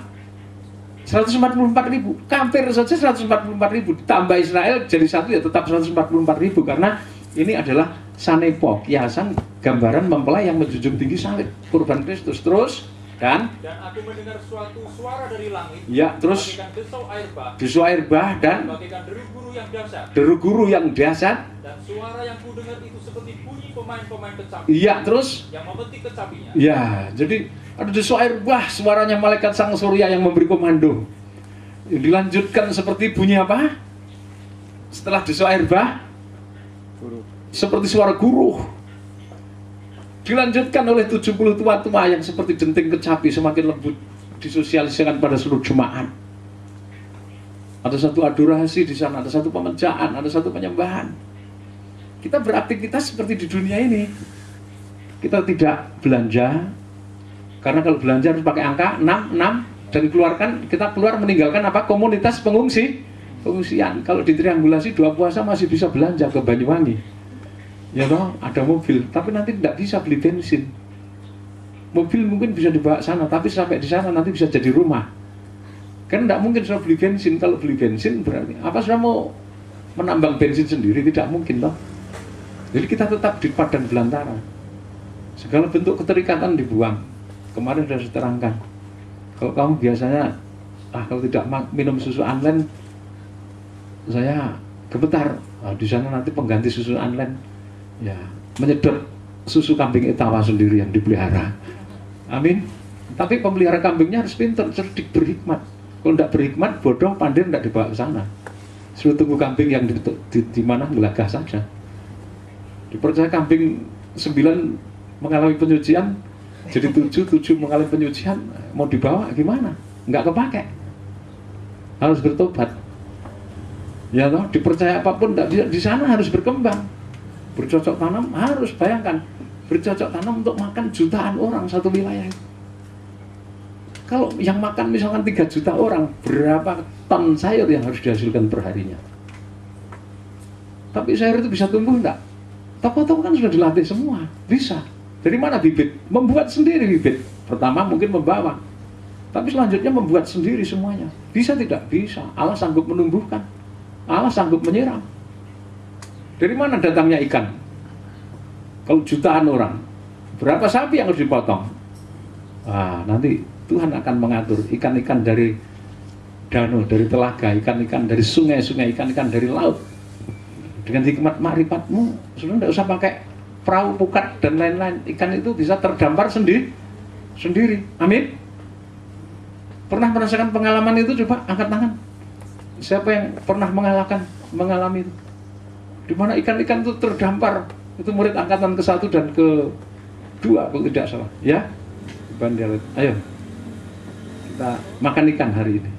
144.000. Kafir saja 144.000, tambah Israel jadi satu ya tetap 144.000, karena ini adalah sanepo, kiasan gambaran mempelai yang menjunjung tinggi salib kurban Kristus. Terus dan aku mendengar suatu suara dari langit, ya, terus bagaikan desau air bah dan bagaikan deru guru yang dahsyat. Dan suara yang kudengar itu seperti bunyi pemain-pemain kecapi. Iya, terus yang memetik kecapinya. Ya, jadi ada desau air bah, suaranya malaikat sang surya yang memberi komando. Dilanjutkan seperti bunyi apa? Setelah desau air bah, seperti suara guru. Dilanjutkan oleh 70 tua-tua yang seperti denting kecapi, semakin lembut, disosialisasikan pada seluruh jemaat. Ada satu adorasi di sana, ada satu pemejaan, ada satu penyembahan. Kita beraktivitas seperti di dunia ini. Kita tidak belanja, karena kalau belanja harus pakai angka 66, dan kita keluar meninggalkan apa? Komunitas pengungsian. Kalau ditriangulasi 2 puasa masih bisa belanja ke Banyuwangi. Ya toh, ada mobil, tapi nanti tidak bisa beli bensin. Mobil mungkin bisa dibawa sana, tapi sampai di sana nanti bisa jadi rumah. Kan tidak mungkin sudah beli bensin. Kalau beli bensin berarti apa, sudah mau menambang bensin sendiri? Tidak mungkin toh. Jadi kita tetap di padang belantara. Segala bentuk keterikatan dibuang. Kemarin sudah diterangkan. Kalau kamu biasanya kalau tidak minum susu online, saya gemetar. Di sana nanti pengganti susu online, ya, menyedot susu kambing etawa sendiri yang dipelihara. Amin. Tapi pemelihara kambingnya harus pintar, cerdik, berhikmat. Kalau tidak berhikmat, bodoh, pandai, tidak dibawa ke sana. Suruh tunggu kambing yang di mana gelagah saja. Dipercaya kambing 9 mengalami penyucian, jadi 7 mengalami penyucian, mau dibawa gimana? Nggak kepake. Harus bertobat. Ya toh, dipercaya apapun tidak bisa, di sana harus berkembang. Bercocok tanam, harus bayangkan, bercocok tanam untuk makan jutaan orang satu wilayah. Kalau yang makan misalkan 3 juta orang, berapa ton sayur yang harus dihasilkan per harinya? Tapi sayur itu bisa tumbuh enggak? Toko-toko kan sudah dilatih semua, bisa. Dari mana bibit? Membuat sendiri bibit. Pertama mungkin membawa, tapi selanjutnya membuat sendiri semuanya. Bisa tidak? Bisa. Allah sanggup menumbuhkan, Allah sanggup menyiram. Dari mana datangnya ikan? Kalau jutaan orang, berapa sapi yang harus dipotong? Nanti Tuhan akan mengatur ikan-ikan dari danau, dari telaga, ikan-ikan dari sungai-sungai, ikan-ikan dari laut. Dengan hikmat makrifatmu, sudah tidak usah pakai perahu, pukat, dan lain-lain. Ikan itu bisa terdampar sendiri. Amin. Pernah merasakan pengalaman itu? Coba angkat tangan. Siapa yang pernah mengalami itu? Di mana ikan-ikan itu terdampar. Itu murid angkatan ke-1 dan ke-2 kalau tidak salah. Ya, ayo kita makan ikan hari ini.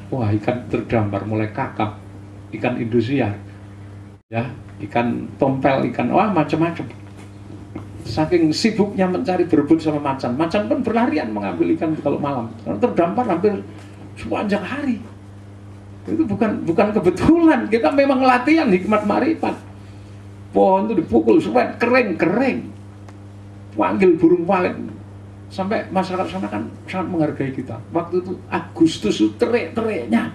Wah, ikan terdampar mulai kakap, ikan Indosiar, ya, ikan tompel, ikan wah macam-macam. Saking sibuknya mencari berebut sama macan, macan pun berlarian mengambil ikan kalau malam. Karena terdampar hampir sepanjang hari. Itu bukan kebetulan, kita memang latihan hikmat marifat. Pohon itu dipukul supaya kering, panggil burung walet. Sampai masyarakat sana kan sangat menghargai kita. Waktu itu Agustus itu terik-teriknya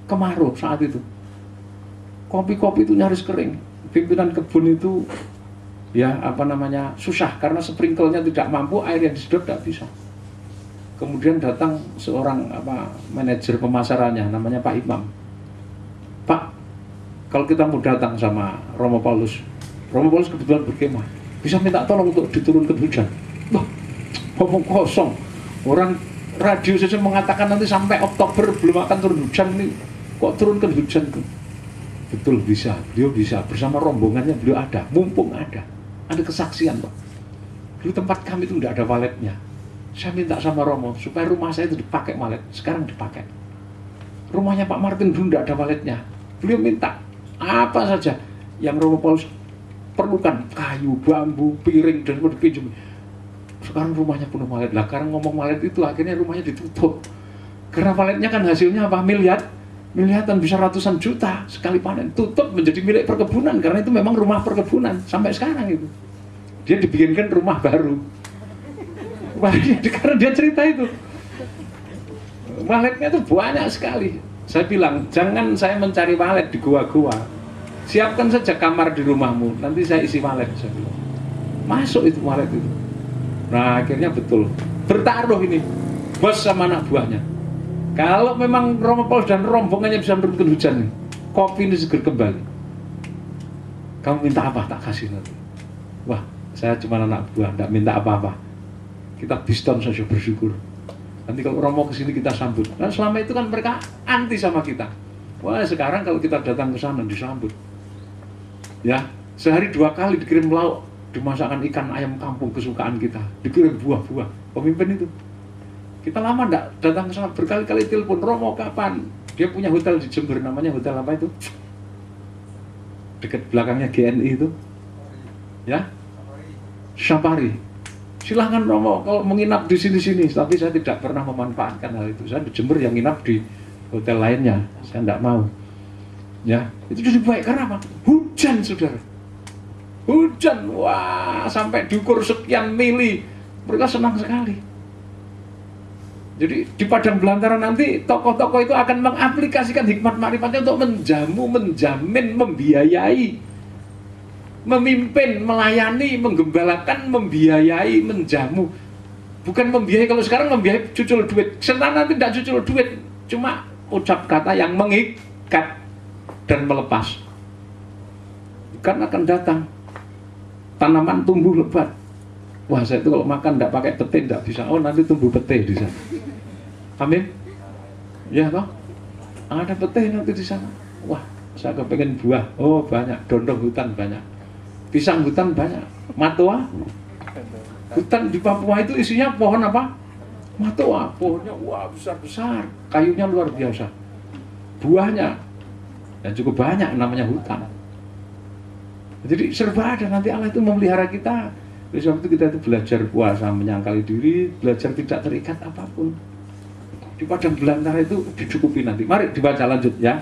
kemarau saat itu. Kopi-kopi itu nyaris kering. Pimpinan kebun itu ya susah karena sprinklernya tidak mampu, air yang disedot tidak bisa. Kemudian datang seorang manajer pemasarannya namanya Pak Imam. Pak, kalau kita mau datang sama Romo Paulus kebetulan berkemah, bisa minta tolong untuk diturunkan hujan. Wah, ngomong kosong. Orang radio saja mengatakan nanti sampai Oktober belum akan turun hujan, nih kok turunkan hujan tuh? Betul, bisa, beliau bisa, bersama rombongannya beliau ada, mumpung ada kesaksian Pak. Dulu tempat kami itu tidak ada waletnya. Saya minta sama Romo supaya rumah saya itu dipakai walet. Sekarang dipakai. Rumahnya Pak Martin dulu tidak ada waletnya. Beliau minta apa saja yang Romo Paulus perlukan, kayu, bambu, piring, dan semua dipinjam. Sekarang rumahnya penuh walet. Lah sekarang ngomong walet itu akhirnya rumahnya ditutup. Karena waletnya kan hasilnya apa? Miliaran, bisa ratusan juta sekali panen. Tutup menjadi milik perkebunan karena itu memang rumah perkebunan sampai sekarang itu. Dia dibikinkan rumah baru. Karena dia cerita itu. Waletnya itu banyak sekali. Saya bilang, jangan saya mencari walet di gua-gua. Siapkan saja kamar di rumahmu, nanti saya isi walet. Saya bilang. Masuk itu walet itu. Nah akhirnya betul. Bertaruh ini bos sama anak buahnya. Kalau memang Romo Paulus dan rombongannya bisa menurunkan hujan nih, kopi ini segera kembali. Kamu minta apa? Tak kasih nanti. Wah, saya cuma anak buah, tidak minta apa-apa. Kita biston saja bersyukur. Nanti kalau Romo kesini kita sambut. Nah selama itu kan mereka anti sama kita. Wah sekarang kalau kita datang ke sana disambut. Ya, sehari 2 kali dikirim lauk, dimasakkan ikan ayam kampung kesukaan kita, dikirim buah-buah. Pemimpin itu. Kita lama enggak datang ke sana, berkali-kali telepon, Romo kapan? Dia punya hotel di Jember, namanya hotel apa itu? Dekat belakangnya GNI itu. Ya? Safari. Silahkan Romo kalau menginap di sini-sini, tapi saya tidak pernah memanfaatkan hal itu. Saya di Jember yang nginap di hotel lainnya, saya tidak mau. Ya, itu jadi baik karena apa? Hujan, saudara. Hujan, wah sampai diukur sekian mili. Mereka senang sekali. Jadi di Padang Belantara nanti tokoh-tokoh itu akan mengaplikasikan hikmat marifatnya untuk menjamu, menjamin, membiayai, memimpin, melayani, menggembalakan, membiayai, menjamu. Bukan membiayai, kalau sekarang membiayai cucul duit. Serta nanti tidak cucul duit, cuma ucap kata yang mengikat dan melepas. Ikan akan datang, tanaman tumbuh lebat. Wah saya itu kalau makan tidak pakai pete tidak bisa. Oh nanti tumbuh pete di sana. Amin. Ya toh? Ada pete nanti di sana. Wah saya kepengen buah. Oh banyak. Dondong hutan banyak. Pisang hutan banyak. Matoa. Hutan di Papua itu isinya pohon apa? Matoa. Pohonnya wah besar-besar. Kayunya luar biasa. Buahnya ya cukup banyak, namanya hutan. Jadi serba ada. Nanti Allah itu memelihara kita. Oleh sebab itu kita itu belajar puasa, menyangkali diri, belajar tidak terikat apapun. Di Padang Belantara itu dicukupi nanti. Mari dibaca lanjut ya.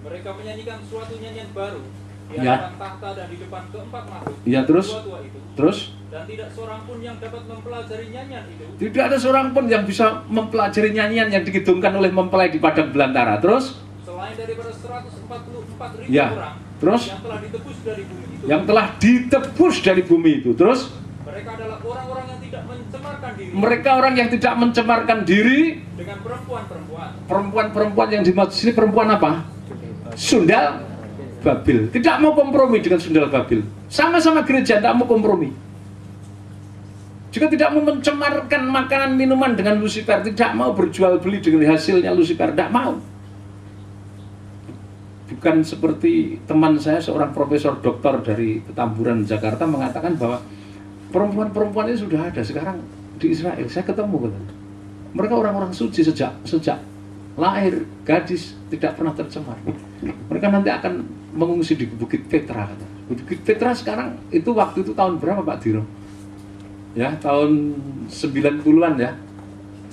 Mereka menyanyikan suatu nyanyian baru di Ya. hadapan tahta dan di depan keempat makhluk. Ya, terus? Tua-tua itu. Terus? Dan tidak seorang pun yang dapat mempelajari nyanyian itu. Tidak ada seorang pun yang bisa mempelajari nyanyian yang dihidungkan oleh mempelai di Padang Belantara. Terus? Selain daripada 144.000 Ya. orang Terus? yang telah ditebus dari bumi itu. Yang telah ditebus dari bumi itu. Terus? Mereka adalah orang-orang yang tidak mencemarkan diri. Mereka orang yang tidak mencemarkan diri Dengan perempuan-perempuan. Perempuan-perempuan yang dimaksud sini perempuan apa? Sundal Babil. Tidak mau kompromi dengan Sundal Babil. Sama-sama gereja, tidak mau kompromi. juga tidak mau mencemarkan makanan minuman dengan Lucifer, tidak mau berjual beli dengan hasilnya Lucifer, tidak mau. Bukan seperti teman saya, seorang profesor doktor dari Petamburan, Jakarta, mengatakan bahwa perempuan-perempuan ini sudah ada sekarang di Israel. Saya ketemu, mereka orang-orang suci sejak lahir, gadis, tidak pernah tercemar. Mereka nanti akan mengungsi di Bukit Petra. Bukit Petra sekarang itu waktu itu tahun berapa Pak Diro? Ya, tahun 90-an ya.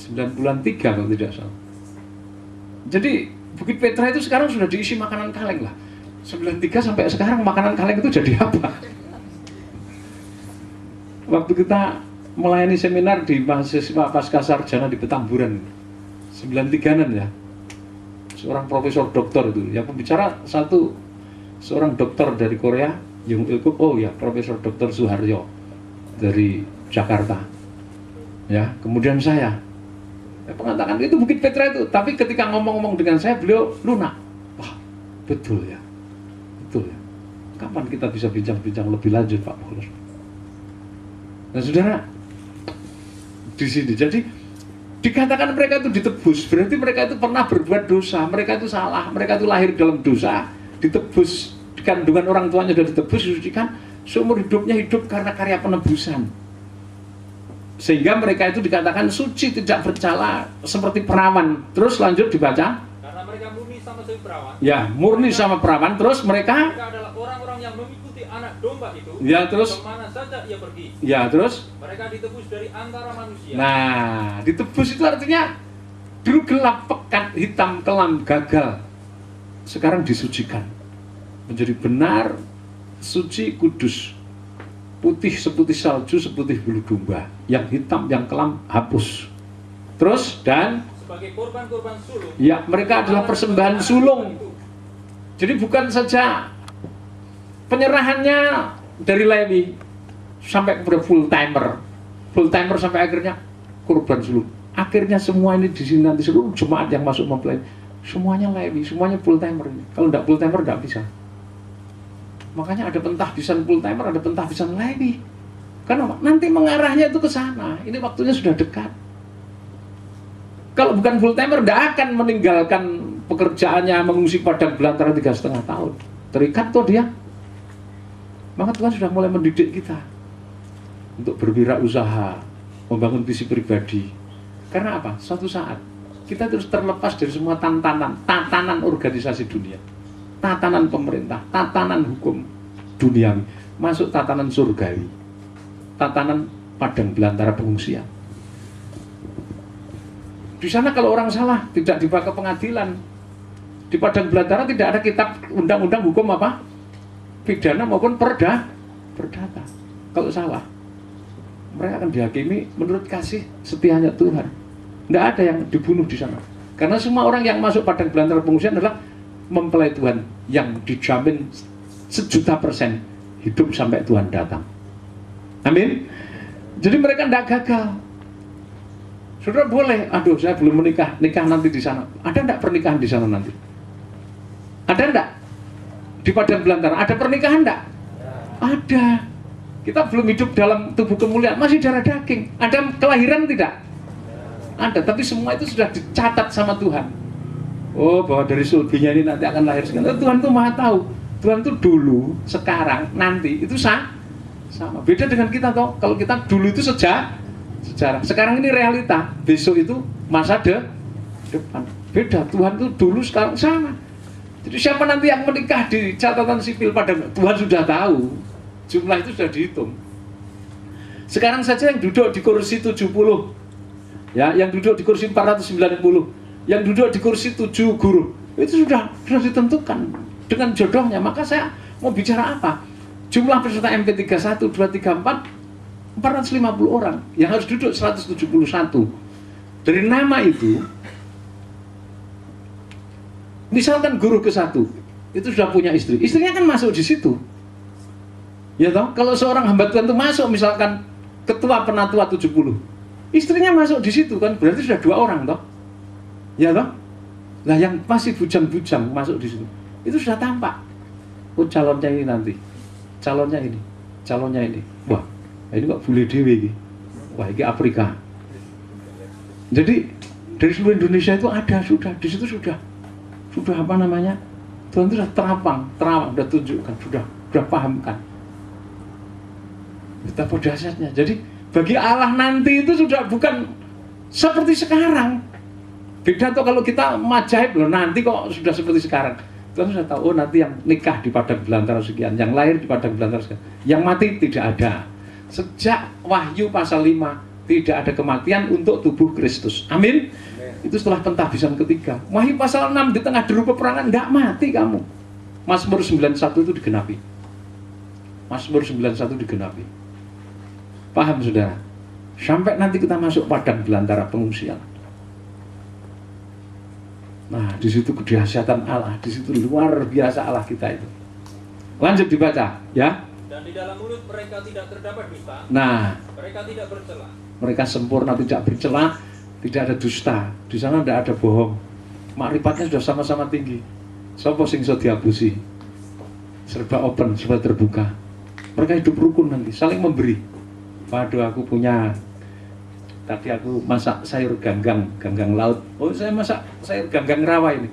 93 kalau tidak salah. Jadi Bukit Petra itu sekarang sudah diisi makanan kaleng lah. 93 sampai sekarang makanan kaleng itu jadi apa? Waktu kita melayani seminar di mahasiswa pasca sarjana di Petamburan 93-an ya, seorang profesor doktor itu, yang pembicara seorang dokter dari Korea, Jung Il-kuk, oh ya, Profesor Dr. Suharyo dari Jakarta, ya, kemudian saya mengatakan itu Bukit Petra itu, tapi ketika ngomong-ngomong dengan saya, beliau lunak, wah, betul ya, kapan kita bisa bincang-bincang lebih lanjut Pak Paulus? Nah saudara, di sini, jadi dikatakan mereka itu ditebus, berarti mereka itu pernah berbuat dosa, mereka itu salah, mereka itu lahir dalam dosa, ditebus, di kandungan orang tuanya sudah ditebus, disucikan, seumur hidupnya hidup karena karya penebusan. Sehingga mereka itu dikatakan suci, tidak bercela, seperti perawan. Terus lanjut dibaca. Karena mereka murni sama seperti perawan. Ya, murni sama perawan. Terus mereka adalah orang-orang yang mengikuti anak domba itu. Ya, terus kemana saja ia pergi. Ya, terus mereka ditebus dari antara manusia. Nah, ditebus itu artinya dulu gelap, pekat, hitam, kelam, gagal. Sekarang disucikan. Menjadi benar, suci, kudus. Putih seputih salju, seputih bulu domba. Yang hitam, yang kelam, hapus. Terus, dan sebagai korban-korban sulung. Ya, mereka adalah persembahan sulung. Jadi bukan saja penyerahannya dari Lewi sampai kepada full timer sampai akhirnya korban sulung. Akhirnya semua ini di sini nanti seluruh jemaat yang masuk mempelai semuanya Lewi, semuanya full timer. Kalau tidak full timer tidak bisa. Makanya ada pentahbisan full timer, ada pentahbisan Lewi. Karena nanti mengarahnya itu ke sana. Ini waktunya sudah dekat. Kalau bukan full timer, tidak akan meninggalkan pekerjaannya mengungsi padang belantara 3,5 tahun. Terikat tuh dia. Maka Tuhan sudah mulai mendidik kita untuk berwirausaha, membangun visi pribadi. Karena apa? Suatu saat kita terus terlepas dari semua tatanan organisasi dunia. Tatanan pemerintah, tatanan hukum duniawi, masuk tatanan surgawi, tatanan padang belantara pengungsian. Di sana kalau orang salah tidak dibawa ke pengadilan. Di padang belantara tidak ada kitab undang-undang hukum apa? Pidana maupun perdata. Kalau salah, mereka akan dihakimi menurut kasih setianya Tuhan. Tidak ada yang dibunuh di sana. Karena semua orang yang masuk padang belantara pengungsian adalah mempelai Tuhan yang dijamin 1.000.000% hidup sampai Tuhan datang. Amin. Jadi mereka tidak gagal. Saudara boleh, aduh saya belum nikah nanti di sana. Ada tidak pernikahan di sana nanti? Ada tidak? Di padang belantara ada pernikahan tidak? Ada. Kita belum hidup dalam tubuh kemuliaan, masih darah daging. Ada kelahiran tidak? Ada, tapi semua itu sudah dicatat sama Tuhan. Oh, bahwa dari sulbinya ini nanti akan lahir segala. Tuhan tuh maha tahu. Tuhan tuh dulu, sekarang, nanti itu sama. Beda dengan kita toh. Kalau kita dulu itu sejarah. Sekarang ini realita. Besok itu masa depan. Beda. Tuhan tuh dulu, sekarang sama. Jadi siapa nanti yang menikah di catatan sipil pada Tuhan sudah tahu. Jumlah itu sudah dihitung. Sekarang saja yang duduk di kursi 70, ya, yang duduk di kursi 490. Yang duduk di kursi 7 guru itu sudah ditentukan dengan jodohnya. Maka saya mau bicara apa? Jumlah peserta MP3 1, 2, 3, 4 450 orang yang harus duduk 171. Dari nama itu, misalkan guru ke-1 itu sudah punya istri, istrinya kan masuk di situ. Ya toh, kalau seorang hamba Tuhan itu masuk, misalkan ketua penatua 70, istrinya masuk di situ kan berarti sudah 2 orang toh. Ya toh? Nah yang masih bujang-bujang masuk di situ, itu sudah tampak. Oh calonnya ini nanti, calonnya ini. Wah, ini kok boleh dewe ini. Wah, ini Afrika. Jadi dari seluruh Indonesia itu ada, sudah di situ sudah apa namanya? Tuhan itu sudah terawang, sudah tunjukkan, sudah pahamkan. Betapa dahsyatnya. Jadi bagi Allah nanti itu sudah bukan seperti sekarang. Beda tuh kalau kita majaib loh, nanti kok sudah seperti sekarang. Tuhan sudah tahu, oh nanti yang nikah di padang belantara sekian, yang lahir di padang belantara sekian, yang mati tidak ada. Sejak Wahyu pasal 5 tidak ada kematian untuk tubuh Kristus. Amin. Itu setelah pentahbisan ketiga. Wahyu pasal 6 di tengah deru peperangan tidak mati kamu. Mazmur 91 itu digenapi. Mazmur 91 digenapi. Paham saudara? Sampai nanti kita masuk padang belantara pengungsian. Nah, di situ kedahsyatan Allah, di situ luar biasa Allah kita itu. Lanjut dibaca, ya. Dan di dalam mulut mereka tidak terdapat dusta. Nah, Mereka tidak bercela. mereka sempurna, tidak bercela, tidak ada dusta. Di sana tidak ada bohong. Makrifatnya sudah sama-sama tinggi. Sopo sing iso diabusi. Serba open, serba terbuka. Mereka hidup rukun nanti, saling memberi. Waduh, aku punya, tadi aku masak sayur ganggang laut. Oh, saya masak sayur ganggang rawa ini.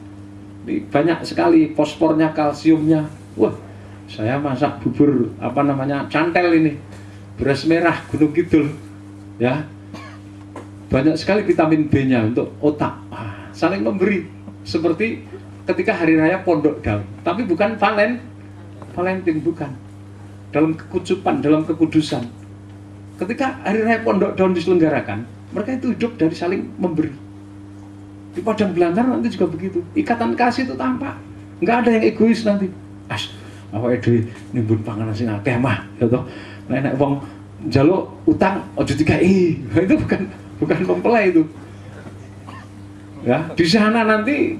Ini banyak sekali fosfornya, kalsiumnya. Wah, saya masak bubur apa namanya, cantel ini, beras merah Gunung Kidul, ya. Banyak sekali vitamin B-nya untuk otak. Saling memberi, seperti ketika hari raya Pondok Daun. Tapi bukan Valentine, bukan. Dalam kekucupan, dalam kekudusan. Ketika hari raya Pondok Daun diselenggarakan, mereka itu hidup dari saling memberi. Di padang belantara nanti juga begitu. Ikatan kasih itu tampak. Nggak ada yang egois nanti. Awake dhewe nimbun panganan sing akeh mah, ya toh. Nek wong njaluk utang aja dikai. Itu bukan mempelai itu. Ya, di sana nanti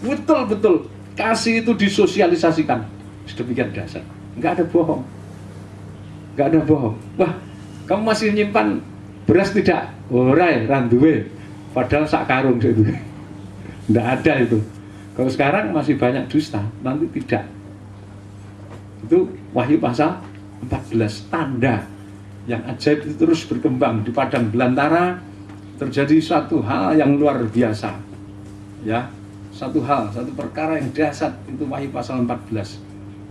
betul kasih itu disosialisasikan. Sedemikian dasar. Nggak ada bohong. Wah, kamu masih nyimpan beras tidak? Ora ya, randuwe. Padahal sak karung itu. Nggak ada itu. Kalau sekarang masih banyak dusta, nanti tidak. Itu Wahyu pasal 14, tanda yang ajaib itu terus berkembang di padang belantara. Terjadi satu hal yang luar biasa, ya, satu perkara yang dahsyat. Itu Wahyu pasal 14.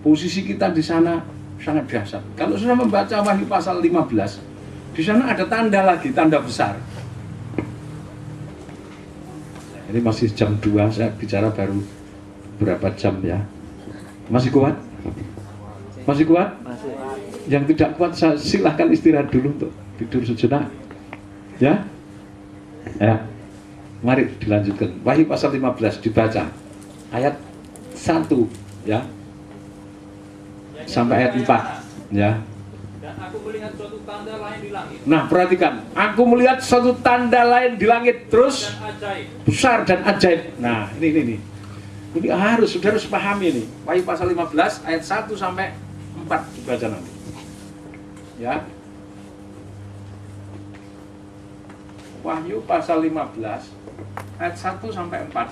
Posisi kita di sana sangat dahsyat. Kalau sudah membaca Wahyu pasal 15, di sana ada tanda lagi, tanda besar. Ini masih jam 2, saya bicara baru berapa jam ya. Masih kuat? Masih kuat? Masih. Yang tidak kuat silahkan istirahat dulu untuk tidur sejenak. Ya? Ya. Mari dilanjutkan. Wahyu pasal 15 dibaca. Ayat 1 ya. Sampai ayat 4 ya. Dan aku melihat suatu tanda lain di langit. Nah, perhatikan. Aku melihat suatu tanda lain di langit, terus Dan ajaib. besar dan ajaib. Nah, ini. Ini harus pahami ini. Wahyu pasal 15 ayat 1 sampai 4 dibaca nanti. Ya. Wahyu pasal 15 ayat 1 sampai 4.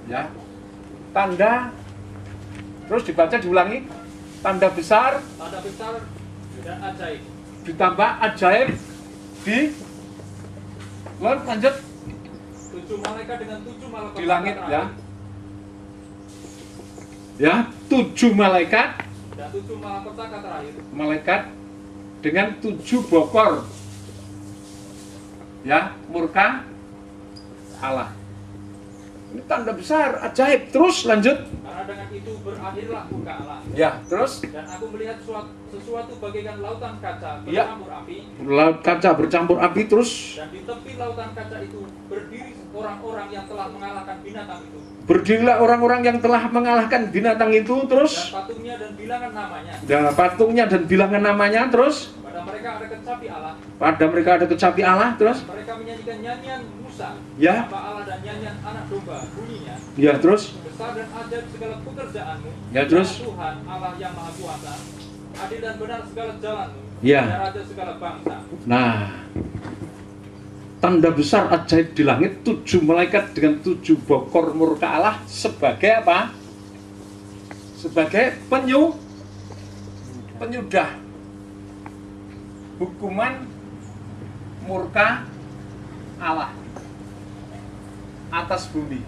Ya. Tanda, terus dibaca diulangi. Tanda besar Dan ajaib. ditambah ajaib di lanjut 7 malaikat dengan 7 malaikat di langit ya. Ya, 7 malaikat Dan 7 malapetaka terakhir. malaikat dengan 7 bokor ya, murka Allah. Ini tanda besar, ajaib. Terus lanjut. Karena dengan itu berakhirlah murka Allah. Ya, terus Dan aku melihat sesuatu bagaikan lautan kaca Ya. bercampur api. laut kaca bercampur api, terus Dan di tepi lautan kaca itu berdiri orang-orang yang telah mengalahkan binatang itu. berdirilah orang-orang yang telah mengalahkan binatang itu, Dan terus patungnya dan bilangan namanya. patungnya dan bilangan namanya, terus Pada mereka ada kecapi Allah. pada mereka ada kecapi Allah, terus Mereka menyanyikan nyanyian Musa, Ya. hamba Allah, dan nyanyian anak domba. Bunyinya, ya, terus besar dan ajaib segala pekerjaanmu. Ya, terus? Ya Tuhan Allah yang maha kuasa. Adil dan benar segala jalanmu. Ya. Dan raja segala bangsa. nah, tanda besar ajaib di langit, 7 malaikat dengan 7 bokor murka Allah sebagai apa? Sebagai penyudah hukuman murka Allah atas bumi.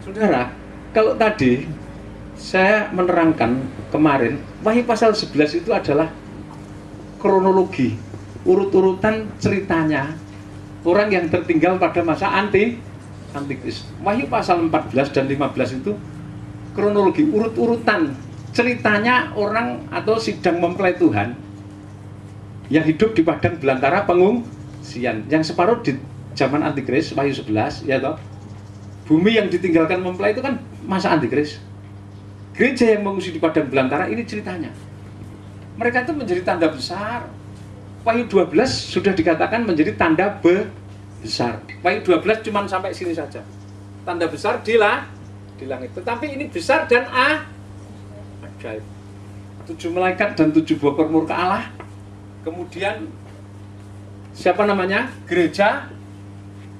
Saudara, kalau tadi saya menerangkan kemarin, Wahyu pasal 11 itu adalah kronologi, urut-urutan ceritanya orang yang tertinggal pada masa Antikris. Wahyu pasal 14 dan 15 itu kronologi, urut-urutan ceritanya orang atau sidang mempelai Tuhan yang hidup di padang belantara pengungsian, yang separuh di zaman Antikris, Wahyu 11, ya toh. Bumi yang ditinggalkan mempelai itu kan masa Antikris. Gereja yang mengungsi di padang belantara, ini ceritanya. Mereka itu menjadi tanda besar. Wahyu 12 sudah dikatakan menjadi tanda besar. Wahyu 12 cuma sampai sini saja. Tanda besar di langit. Tetapi ini besar dan ajaib. 7 malaikat dan 7 bokor murka Allah. Kemudian siapa namanya? Gereja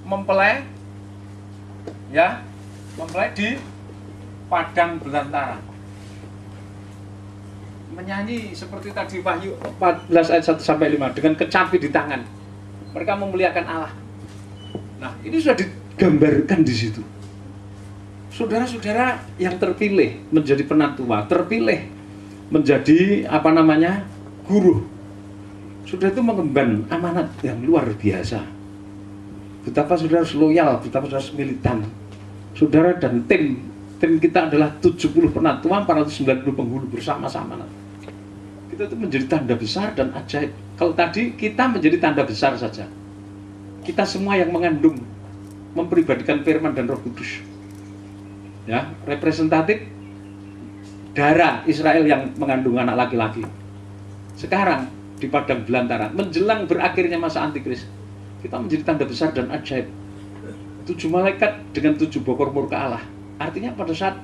mempelai, ya, mempelai di padang belantara, menyanyi seperti tadi Wahyu 14 ayat 1 sampai 5 dengan kecapi di tangan. Mereka memuliakan Allah. Nah, ini sudah digambarkan di situ. Saudara-saudara yang terpilih menjadi penatua, terpilih menjadi guru. Saudara itu mengemban amanat yang luar biasa. Betapa saudara harus loyal, betapa saudara harus militan. Saudara dan tim kita adalah 70 penatua, 490 penghulu bersama-sama. Kita itu menjadi tanda besar dan ajaib. Kalau tadi kita menjadi tanda besar saja. Kita semua yang mengandung, mempribadikan firman dan Roh Kudus. Ya, representatif darah Israel yang mengandung anak laki-laki. Sekarang di padang belantara, menjelang berakhirnya masa Antikris, kita menjadi tanda besar dan ajaib. 7 malaikat dengan 7 bokor murka Allah. Artinya pada saat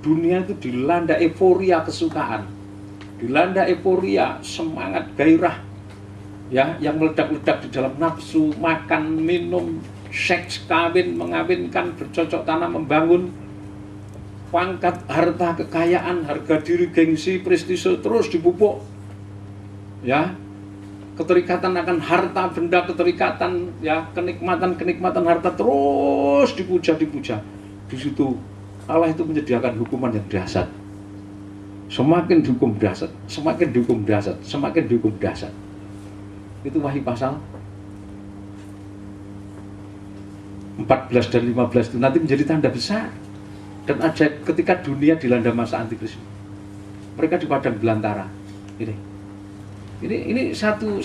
dunia itu dilanda euforia kesukaan, dilanda euforia semangat gairah, ya, yang meledak-ledak di dalam nafsu, makan, minum, seks, kawin, mengawinkan, bercocok tanam, membangun, pangkat, harta, kekayaan, harga diri, gengsi, prestise terus dipupuk, ya, keterikatan akan harta benda, keterikatan, ya, kenikmatan harta terus dipuja. Di situ Allah itu menyediakan hukuman yang dahsyat. Semakin dihukum dahsyat, semakin dihukum dahsyat, semakin dihukum dahsyat. Itu Wahyu pasal 14 dan 15 itu nanti menjadi tanda besar dan ajaib ketika dunia dilanda masa Antikris. Mereka di padang belantara. Ini satu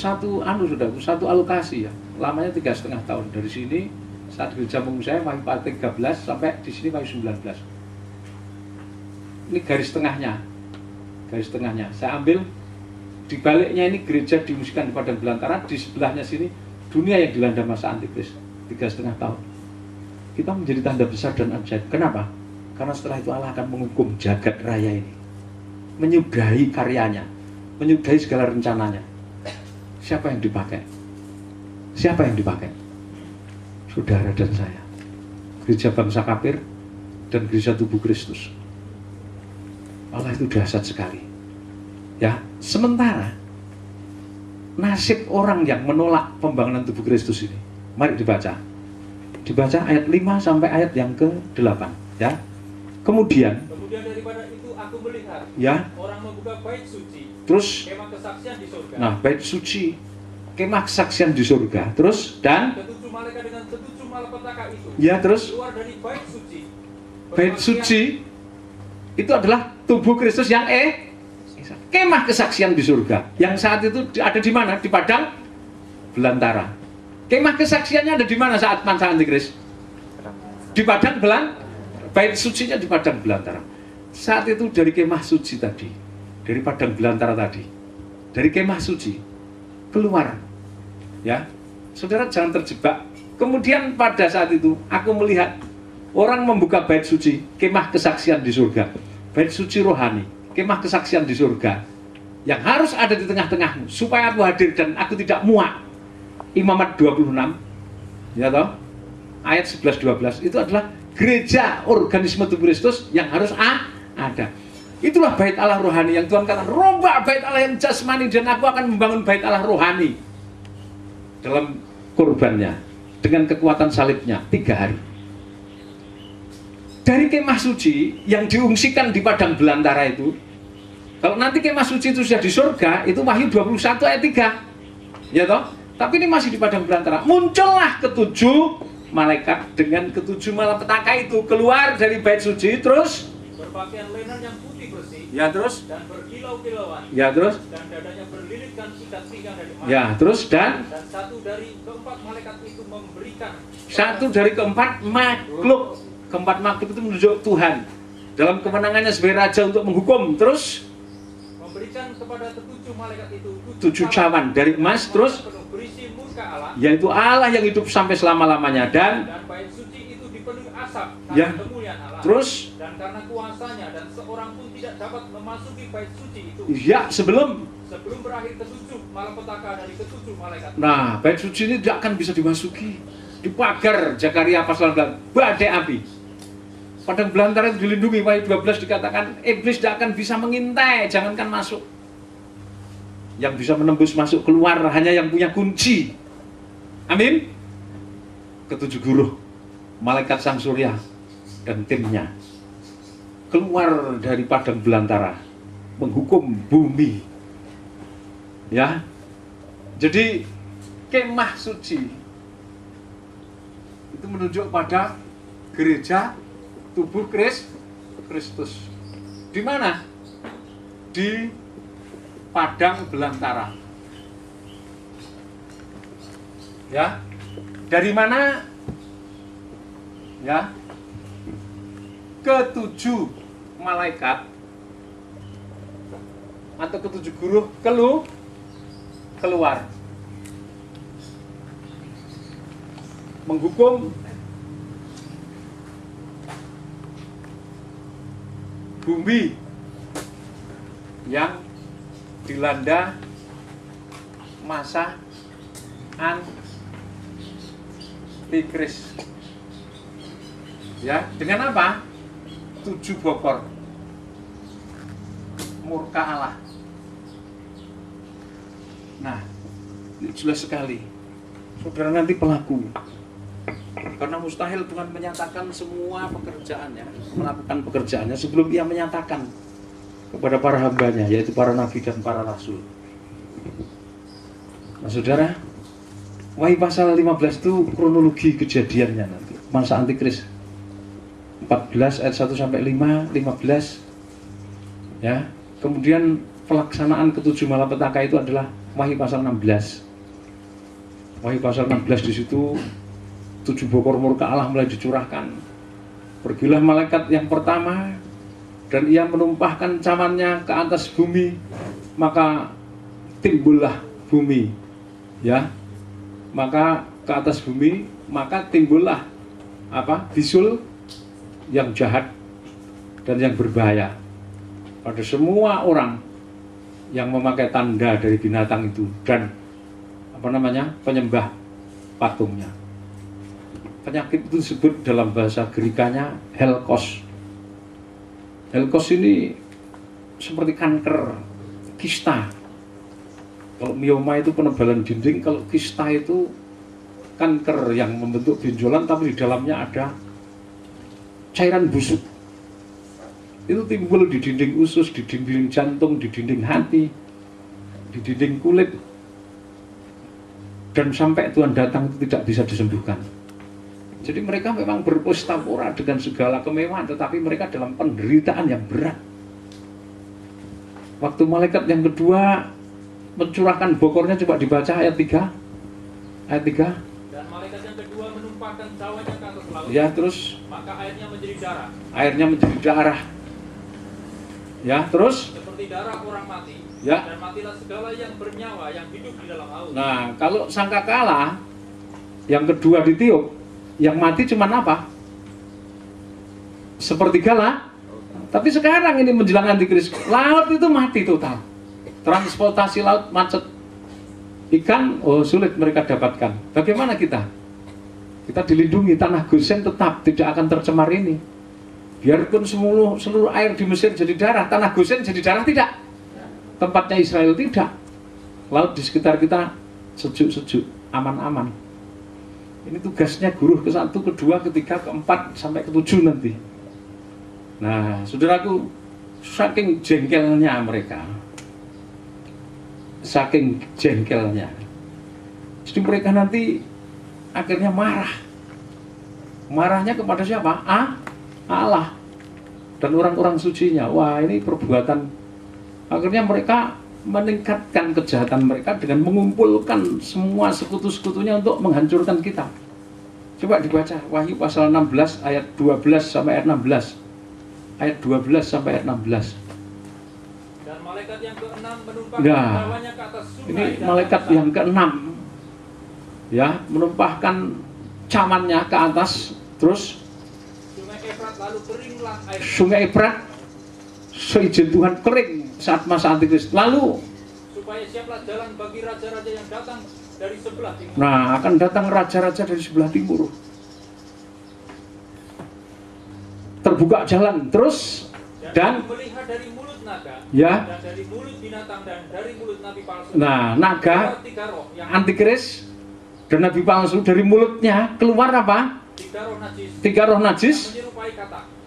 alokasi, ya. Lamanya 3,5 tahun dari sini saat gereja mengungsi Wahyu 13 sampai di sini Wahyu 19. Ini garis tengahnya. Saya ambil di baliknya, ini gereja diungsikan di padang belantara, di sebelahnya sini dunia yang dilanda masa Antikris 3,5 tahun. Kita menjadi tanda besar dan ajaib. Kenapa? Karena setelah itu Allah akan menghukum jagat raya ini, menyudahi karyanya, menyudahi segala rencananya. Siapa yang dipakai? Saudara dan saya, gereja bangsa kafir dan gereja tubuh Kristus. Allah itu dahsyat sekali, ya. Sementara nasib orang yang menolak pembangunan tubuh Kristus ini, mari dibaca ayat 5 sampai ayat yang ke-8, ya. Kemudian daripada itu aku melihat, ya, orang membuka bait suci, terus kemah kesaksian di surga. Nah, bait suci, kemah kesaksian di surga, terus dan ketujuh malaikat dengan ketujuh malapetaka itu, ya, terus keluar dari bait suci. Bait suci itu adalah tubuh Kristus yang kemah kesaksian di surga. Yang saat itu ada di mana? Di padang belantara. Kemah kesaksiannya ada di mana saat masa Antikris? Di padang belantara. Bait sucinya di padang belantara. Saat itu dari kemah suci tadi, dari padang belantara tadi, dari kemah suci keluar, ya. Saudara jangan terjebak. Kemudian pada saat itu aku melihat orang membuka bait suci, kemah kesaksian di surga, bait suci rohani, kemah kesaksian di surga, yang harus ada di tengah-tengahmu supaya aku hadir dan aku tidak muak. Imamat 26, ya toh, ayat 11-12 itu adalah gereja organisme tubuh Kristus yang harus ada. Itulah bait Allah rohani yang Tuhan katakan, rombak bait Allah yang jasmani dan aku akan membangun bait Allah rohani dalam kurbannya dengan kekuatan salibnya 3 hari. Dari kemah suci yang diungsikan di padang belantara itu, kalau nanti kemah suci itu sudah di surga, itu Wahyu 21 ayat 3, ya toh? Tapi ini masih di padang belantara. Muncullah ketujuh malaikat dengan ketujuh malapetaka itu keluar dari bait suci, terus berpakaian lenan yang putih bersih, ya terus, dan berkilau-kilauan, ya terus, dan dadanya berlilitkan ikat pinggang dari emas. ya terus, dan satu dari keempat malaikat itu memberikan keempat makhluk itu menunjuk Tuhan dalam kemenangannya sebagai raja untuk menghukum, terus memberikan kepada ketujuh malaikat itu 7 cawan dari emas, terus penuh berisi murka Allah, yaitu Allah yang hidup sampai selama-lamanya, dan bait suci itu dipenuhi asap ya, karena kemuliaan Allah, terus dan karena kuasanya, dan seorang pun tidak dapat memasuki bait suci itu ya sebelum berakhir ketujuh malapetaka dari ketujuh malaikat. Nah, bait suci ini tidak akan bisa dimasuki. Di pagar Zakaria pasal 9, badai api. Padang belantara itu dilindungi. Wahyu 12 dikatakan iblis tidak akan bisa mengintai, jangankan masuk. Yang bisa menembus masuk keluar hanya yang punya kunci. Amin. Ketujuh guru, malaikat sang surya dan timnya keluar dari padang belantara menghukum bumi. Ya. Jadi kemah suci itu menunjuk pada gereja tubuh Kristus. Di mana? Di padang belantara. Ya. Dari mana? Ya. Ketujuh malaikat atau ketujuh guru keluar menghukum bumi yang dilanda masa antikris. Ya, dengan apa? 7 bokor murka Allah. Nah, ini jelas sekali. Saudara nanti pelaku. Karena mustahil Tuhan menyatakan semua pekerjaannya, melakukan pekerjaannya sebelum ia menyatakan kepada para hambanya, yaitu para nabi dan para rasul. Nah saudara, Wahyu pasal 15 itu kronologi kejadiannya nanti, masa antikris 14 ayat 1 sampai 5, 15 ya. Kemudian pelaksanaan ketujuh malapetaka itu adalah Wahyu pasal 16. Wahyu pasal 16 di situ 7 bokor murka Allah mulai dicurahkan. Pergilah malaikat yang pertama dan ia menumpahkan cawannya ke atas bumi, maka timbullah bumi, ya. Maka ke atas bumi, maka timbullah apa? Bisul yang jahat dan yang berbahaya pada semua orang yang memakai tanda dari binatang itu dan penyembah patungnya. Penyakit itu disebut dalam bahasa Gerikanya helkos. Helkos ini seperti kanker, kista. Kalau mioma itu penebalan dinding, kalau kista itu kanker yang membentuk benjolan tapi di dalamnya ada cairan busuk. Itu timbul di dinding usus, di dinding jantung, di dinding hati, di dinding kulit. Dan sampai Tuhan datang itu tidak bisa disembuhkan. Jadi mereka memang berpesta pora dengan segala kemewahan, tetapi mereka dalam penderitaan yang berat. Waktu malaikat yang kedua mencurahkan bokornya, coba dibaca ayat 3. Ayat 3. Dan malaikat yang kedua menumpahkan cawannya ke atas laut. Ya, terus maka airnya menjadi darah. Airnya menjadi darah. Ya, terus seperti darah orang mati. Ya. Dan matilah segala yang bernyawa yang hidup di dalam laut. Nah, kalau sangkakala yang kedua ditiup, yang mati cuman apa? Sepertiga lah. Tapi sekarang ini menjelang antikris, laut itu mati total. Transportasi laut macet. Ikan, sulit mereka dapatkan. Bagaimana kita? Kita dilindungi, tanah Gosen tetap tidak akan tercemar ini. Biarpun seluruh air di Mesir jadi darah, tanah Gosen jadi darah tidak. Tempatnya Israel tidak. Laut di sekitar kita sejuk-sejuk, aman-aman. Ini tugasnya guru ke-1, ke-2, ke-3, ke-4 sampai ke-7 nanti. Nah, saudaraku, saking jengkelnya mereka. Saking jengkelnya. Jadi mereka nanti akhirnya marah. Marahnya kepada siapa? Allah dan orang-orang sucinya. Wah, ini perbuatan. Akhirnya mereka meningkatkan kejahatan mereka dengan mengumpulkan semua sekutu-sekutunya untuk menghancurkan kita. Coba dibaca Wahyu pasal 16 ayat 12 sampai ayat 16. Ayat 12 sampai ayat 16. Dan malaikat yang ke-6 menumpahkan jawanya ke atas sungai. Ini malaikat yang ke-6 ya, menumpahkan camannya ke atas, terus Sungai Efrat lalu keringlah air. Sungai Efrat seizin Tuhan kering saat masa Antikris. Lalu supaya siaplah jalan bagi raja-raja yang datang dari sebelah timur. nah, akan datang raja-raja dari sebelah timur. Terbuka jalan terus dan melihat dari mulut naga ya, dan dari mulut binatang dan dari mulut nabi palsu. Nah, naga, tiga roh yang Antikris dan nabi palsu, dari mulutnya keluar apa? Tiga roh najis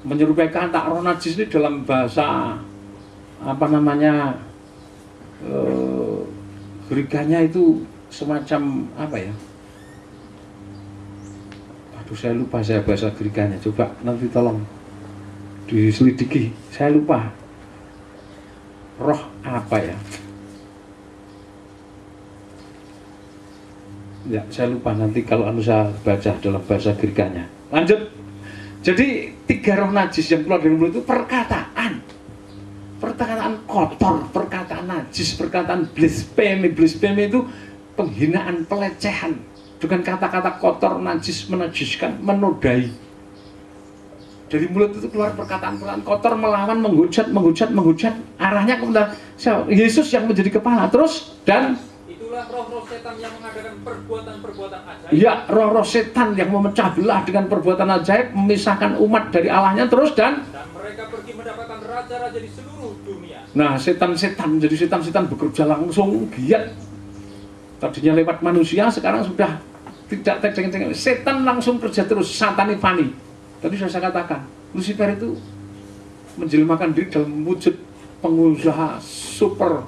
menyerupai kata. Roh najis ini dalam bahasa apa namanya, Gerikanya itu semacam apa ya? Aduh, saya lupa saya bahasa Gerikanya. Coba nanti tolong diselidiki. Saya lupa. Roh apa ya? Ya, saya lupa nanti kalau saya baca dalam bahasa Gerikanya. Lanjut. Jadi tiga roh najis yang keluar dari mulut itu perkataan kotor, perkataan najis, perkataan blasphemy. Blasphemy itu penghinaan, pelecehan dengan kata-kata kotor, najis, menajiskan, menodai. Dari mulut itu keluar perkataan-perkataan kotor, melawan, menghujat. Arahnya kepada Yesus yang menjadi kepala. Terus dan itulah roh-roh setan yang mengadakan perbuatan-perbuatan ajaib. Ya, roh-roh setan yang memecah belah dengan perbuatan ajaib, memisahkan umat dari Allahnya. Terus dan mereka pergi mendapatkan raja-raja di seluruh dunia. Nah, setan-setan, jadi setan-setan bekerja langsung giat. Tadinya lewat manusia, sekarang sudah tidak terceng-ceng. Setan langsung kerja terus, satanifani. Tadi saya katakan, Lucifer itu menjelmakan diri dalam wujud pengusaha super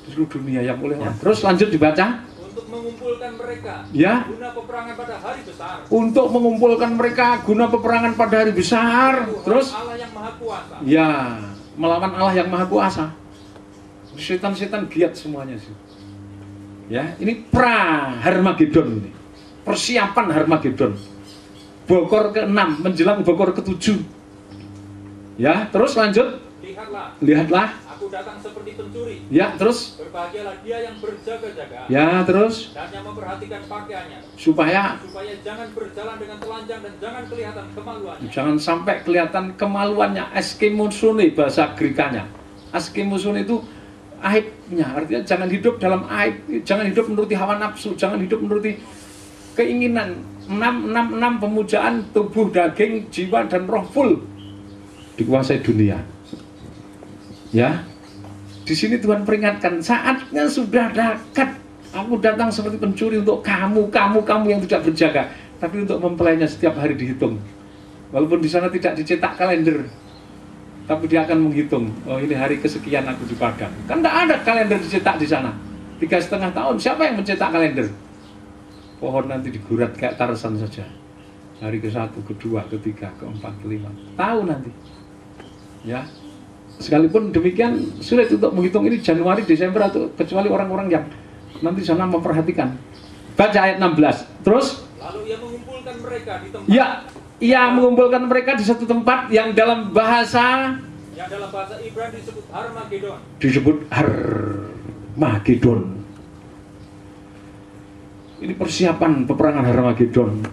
di seluruh dunia yang oleh Allah. Terus lanjut dibaca. Untuk mengumpulkan mereka ya, guna peperangan pada hari besar. Untuk mengumpulkan mereka guna peperangan pada hari besar. Terus Allah yang Maha Kuasa. Ya, melawan Allah yang Maha Kuasa. Setan-setan giat semuanya sih. Ya, ini pra Harmagedon ini. Persiapan Harmagedon. Bokor ke-6 menjelang Bokor ke-7. Ya, terus lanjut. Lihatlah. Aku datang seperti pencuri. Ya, terus. Berbahagialah dia yang berjaga-jaga. Ya, terus. Dan yang memperhatikan pakaiannya. Supaya jangan berjalan dengan telanjang dan jangan kelihatan kemaluannya. Jangan sampai kelihatan kemaluannya. Askemusune bahasa Gerikanya. Askemusune itu aibnya. Artinya jangan hidup dalam aib, jangan hidup menuruti hawa nafsu, jangan hidup menuruti keinginan. 6 pemujaan tubuh, daging, jiwa dan roh full dikuasai dunia. Ya, di sini Tuhan peringatkan, saatnya sudah dekat. Aku datang seperti pencuri untuk kamu yang tidak berjaga, tapi untuk mempelainya setiap hari dihitung. Walaupun di sana tidak dicetak kalender, tapi dia akan menghitung. Oh, ini hari kesekian aku di padang. Kan tidak ada kalender dicetak di sana. 3,5 tahun. Siapa yang mencetak kalender? Pohon nanti digurat kayak Tarsan saja. Hari ke-1, ke-2, ke-3, ke-4, ke-5. Tahu nanti. Ya. Sekalipun demikian sulit untuk menghitung ini Januari, Desember atau kecuali orang-orang yang nanti sana memperhatikan. Baca ayat 16. Terus lalu ia mengumpulkan mereka di tempat. Ya, ia mengumpulkan mereka di satu tempat yang dalam bahasa Ibrani disebut Harmagedon. Disebut Harmagedon. Ini persiapan peperangan Harmagedon.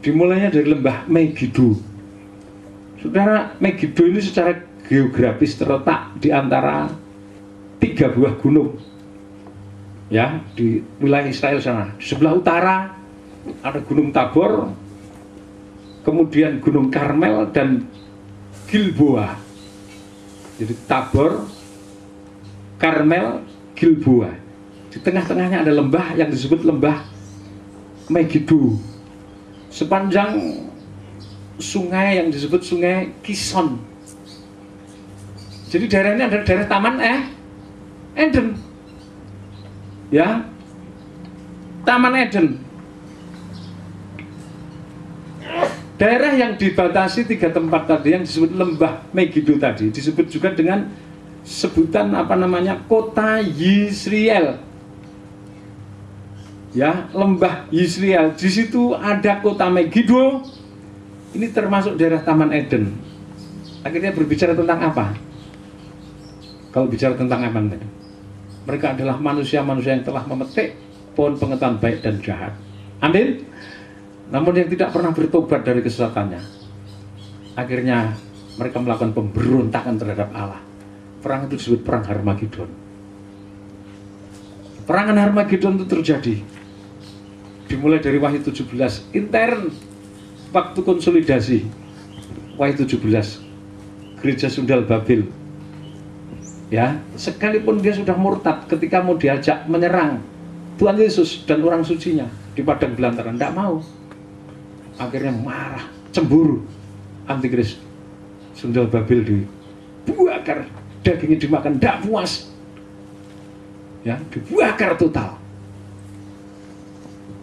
Dimulainya dari lembah Megiddo. Saudara, Megiddo ini secara geografis terletak di antara 3 buah gunung. Ya, di wilayah Israel sana. Di sebelah utara ada Gunung Tabor, kemudian Gunung Karmel dan Gilboa. Jadi Tabor, Karmel, Gilboa. Di tengah-tengahnya ada lembah yang disebut lembah Megiddo. Sepanjang sungai yang disebut sungai Kison. Jadi daerah ini adalah daerah Taman Eden. Ya, Taman Eden. Daerah yang dibatasi 3 tempat tadi yang disebut lembah Megiddo tadi disebut juga dengan sebutan kota Yisrael. Ya, lembah Yisrael. Di situ ada kota Megiddo. Ini termasuk daerah Taman Eden. Akhirnya berbicara tentang apa? Kalau bicara tentang apa? Mereka adalah manusia-manusia yang telah memetik pohon pengetahuan baik dan jahat. Amin. Namun yang tidak pernah bertobat dari kesesatannya. Akhirnya mereka melakukan pemberontakan terhadap Allah. Perang itu disebut perang Harmagedon. Perangan Harmagedon itu terjadi dimulai dari Wahyu 17, intern waktu konsolidasi. Wahyu 17, gereja Sundal Babel. Ya, sekalipun dia sudah murtad ketika mau diajak menyerang Tuhan Yesus dan orang sucinya di padang belantara, tidak mau. Akhirnya marah, cemburu, antikris. Sundal Babel dibakar, dagingnya dimakan, tidak puas. Ya, dibakar total.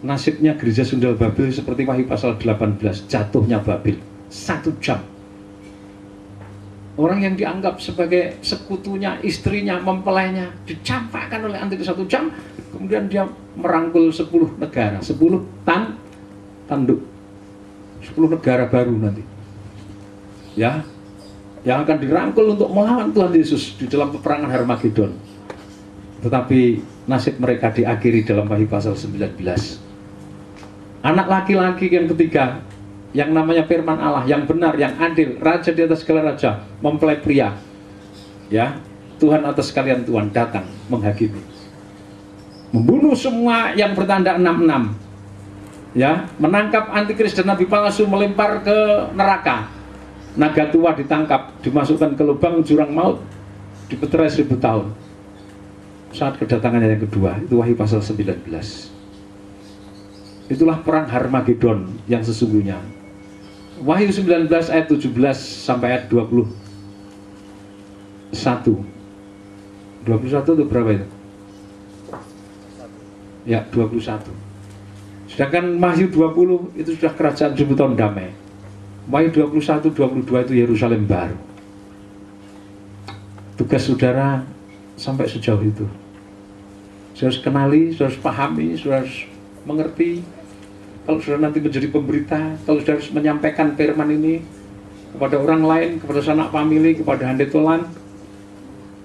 Nasibnya gereja Sundal Babel seperti Wahyu pasal 18, jatuhnya Babel 1 jam. Orang yang dianggap sebagai sekutunya, istrinya, mempelainya dicampakkan oleh antikris 1 jam. Kemudian dia merangkul 10 negara, 10 tanduk, 10 negara baru nanti, ya, yang akan dirangkul untuk melawan Tuhan Yesus di dalam peperangan Harmagedon. Tetapi nasib mereka diakhiri dalam Wahyu pasal 19. Anak laki-laki yang ketiga, yang namanya firman Allah, yang benar, yang adil, raja di atas segala raja, mempelai pria, ya, Tuhan atas sekalian Tuhan, datang menghakimi, membunuh semua yang bertanda 66. Ya, menangkap antikris dan nabi palsu, melempar ke neraka. Naga tua ditangkap, dimasukkan ke lubang jurang maut, dipeterai 1000 tahun. Saat kedatangannya yang kedua, itu Wahyu pasal 19. Itulah perang Harmagedon yang sesungguhnya. Wahyu 19 ayat 17 sampai ayat 21. 21 itu berapa itu? Ya, 21. Sedangkan Wahyu 20 itu sudah kerajaan 1000 tahun damai. Wahyu 21, 22 itu Yerusalem baru. Tugas saudara sampai sejauh itu. Saudara harus kenali, saudara harus pahami, saudara harus mengerti. Kalau saudara nanti menjadi pemberita, kalau saudara harus menyampaikan firman ini kepada orang lain, kepada sanak famili, kepada handetolan,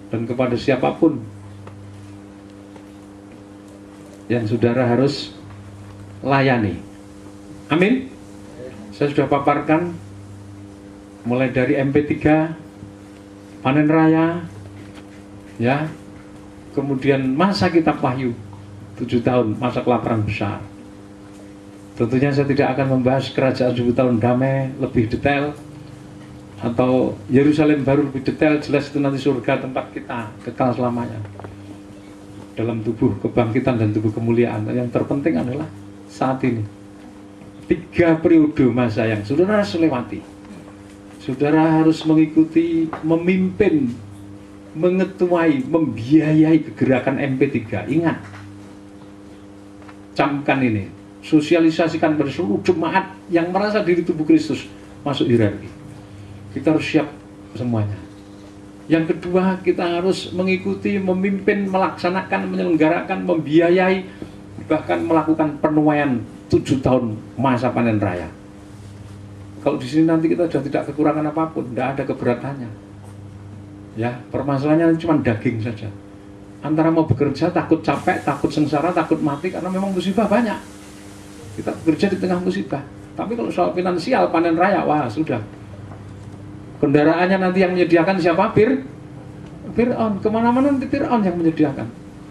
dan kepada siapapun yang saudara harus layani. Amin. Saya sudah paparkan mulai dari MP3, panen raya, ya, kemudian masa kitab Wahyu 7 tahun, masa kelaparan besar. Tentunya saya tidak akan membahas kerajaan 1000 tahun damai lebih detail, atau Yerusalem baru lebih detail. Jelas itu nanti surga tempat kita kekal selamanya dalam tubuh kebangkitan dan tubuh kemuliaan. Yang terpenting adalah saat ini 3 periode masa yang saudara harus lewati. Saudara harus mengikuti, memimpin, mengetuai, membiayai kegerakan MP3. Ingat, camkan ini, sosialisasikan pada seluruh jemaat yang merasa diri tubuh Kristus masuk hierarki. Kita harus siap semuanya. Yang kedua, kita harus mengikuti, memimpin, melaksanakan, menyelenggarakan, membiayai, bahkan melakukan penuaian 7 tahun masa panen raya. Kalau di sini nanti kita sudah tidak kekurangan apapun, tidak ada keberatannya. Ya, permasalahannya cuma daging saja. Antara mau bekerja takut capek, takut sengsara, takut mati karena memang musibah banyak. Kita bekerja di tengah musibah. Tapi kalau soal finansial panen raya, wah sudah. Kendaraannya nanti yang menyediakan siapa? Fir'aun. Kemana-mana nanti Fir'aun yang menyediakan.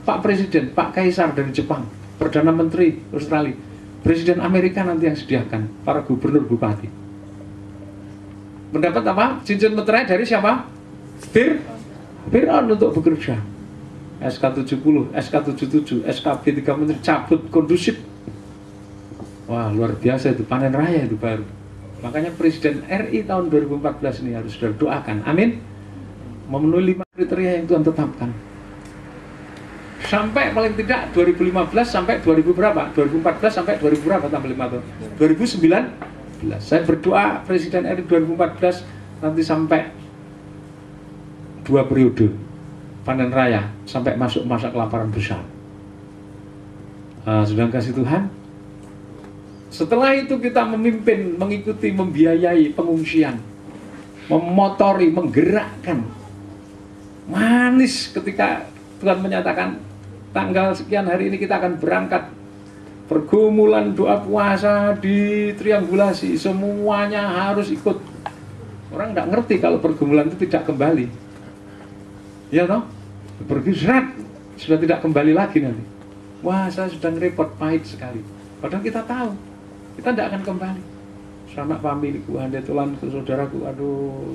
Pak Presiden, Pak Kaisar dari Jepang, Perdana Menteri Australia, Presiden Amerika nanti yang sediakan, para gubernur, bupati. Mendapat apa? Cincin meterai dari siapa? Fir'aun untuk bekerja. SK70, SK77, SKB 3 menteri cabut kondusif. Wah, luar biasa itu, panen raya itu baru. Makanya Presiden RI tahun 2014 ini harus saudara doakan. Amin. Memenuhi 5 kriteria yang Tuhan tetapkan. Sampai paling tidak 2015 sampai 2000 berapa? 2014 sampai 2000 berapa tambah 5 tahun? 2019. Saya berdoa Presiden RI 2014 nanti sampai 2 periode panen raya sampai masuk masa kelaparan besar. Sudah kasih Tuhan. Setelah itu kita memimpin, mengikuti, membiayai pengungsian, memotori, menggerakkan. Manis ketika Tuhan menyatakan tanggal sekian hari ini kita akan berangkat. Pergumulan doa puasa ditriangulasi, semuanya harus ikut. Orang tidak ngerti kalau pergumulan itu tidak kembali. Ya toh? Pergi serat, sudah tidak kembali lagi nanti. Wah, saya sudah repot, pahit sekali. Padahal kita tahu, kita tidak akan kembali. Sama pamiliku, handai tulanku, saudaraku, aduh,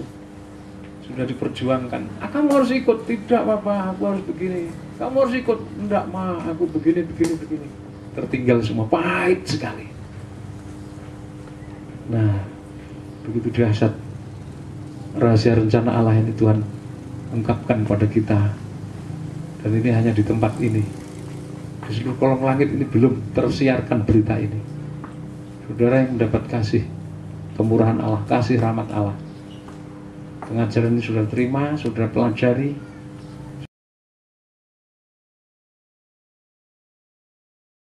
sudah diperjuangkan. Kamu harus ikut, tidak apa-apa, aku harus begini. Kamu harus ikut, enggak mah, aku begini. Tertinggal semua, pahit sekali. Nah, begitu dahsyat rahasia rencana Allah yang Tuhan ungkapkan pada kita. Dan ini hanya di tempat ini. Di seluruh kolong langit ini belum tersiarkan berita ini. Saudara yang mendapat kasih kemurahan Allah, kasih rahmat Allah, pengajaran ini sudah terima, sudah pelajari,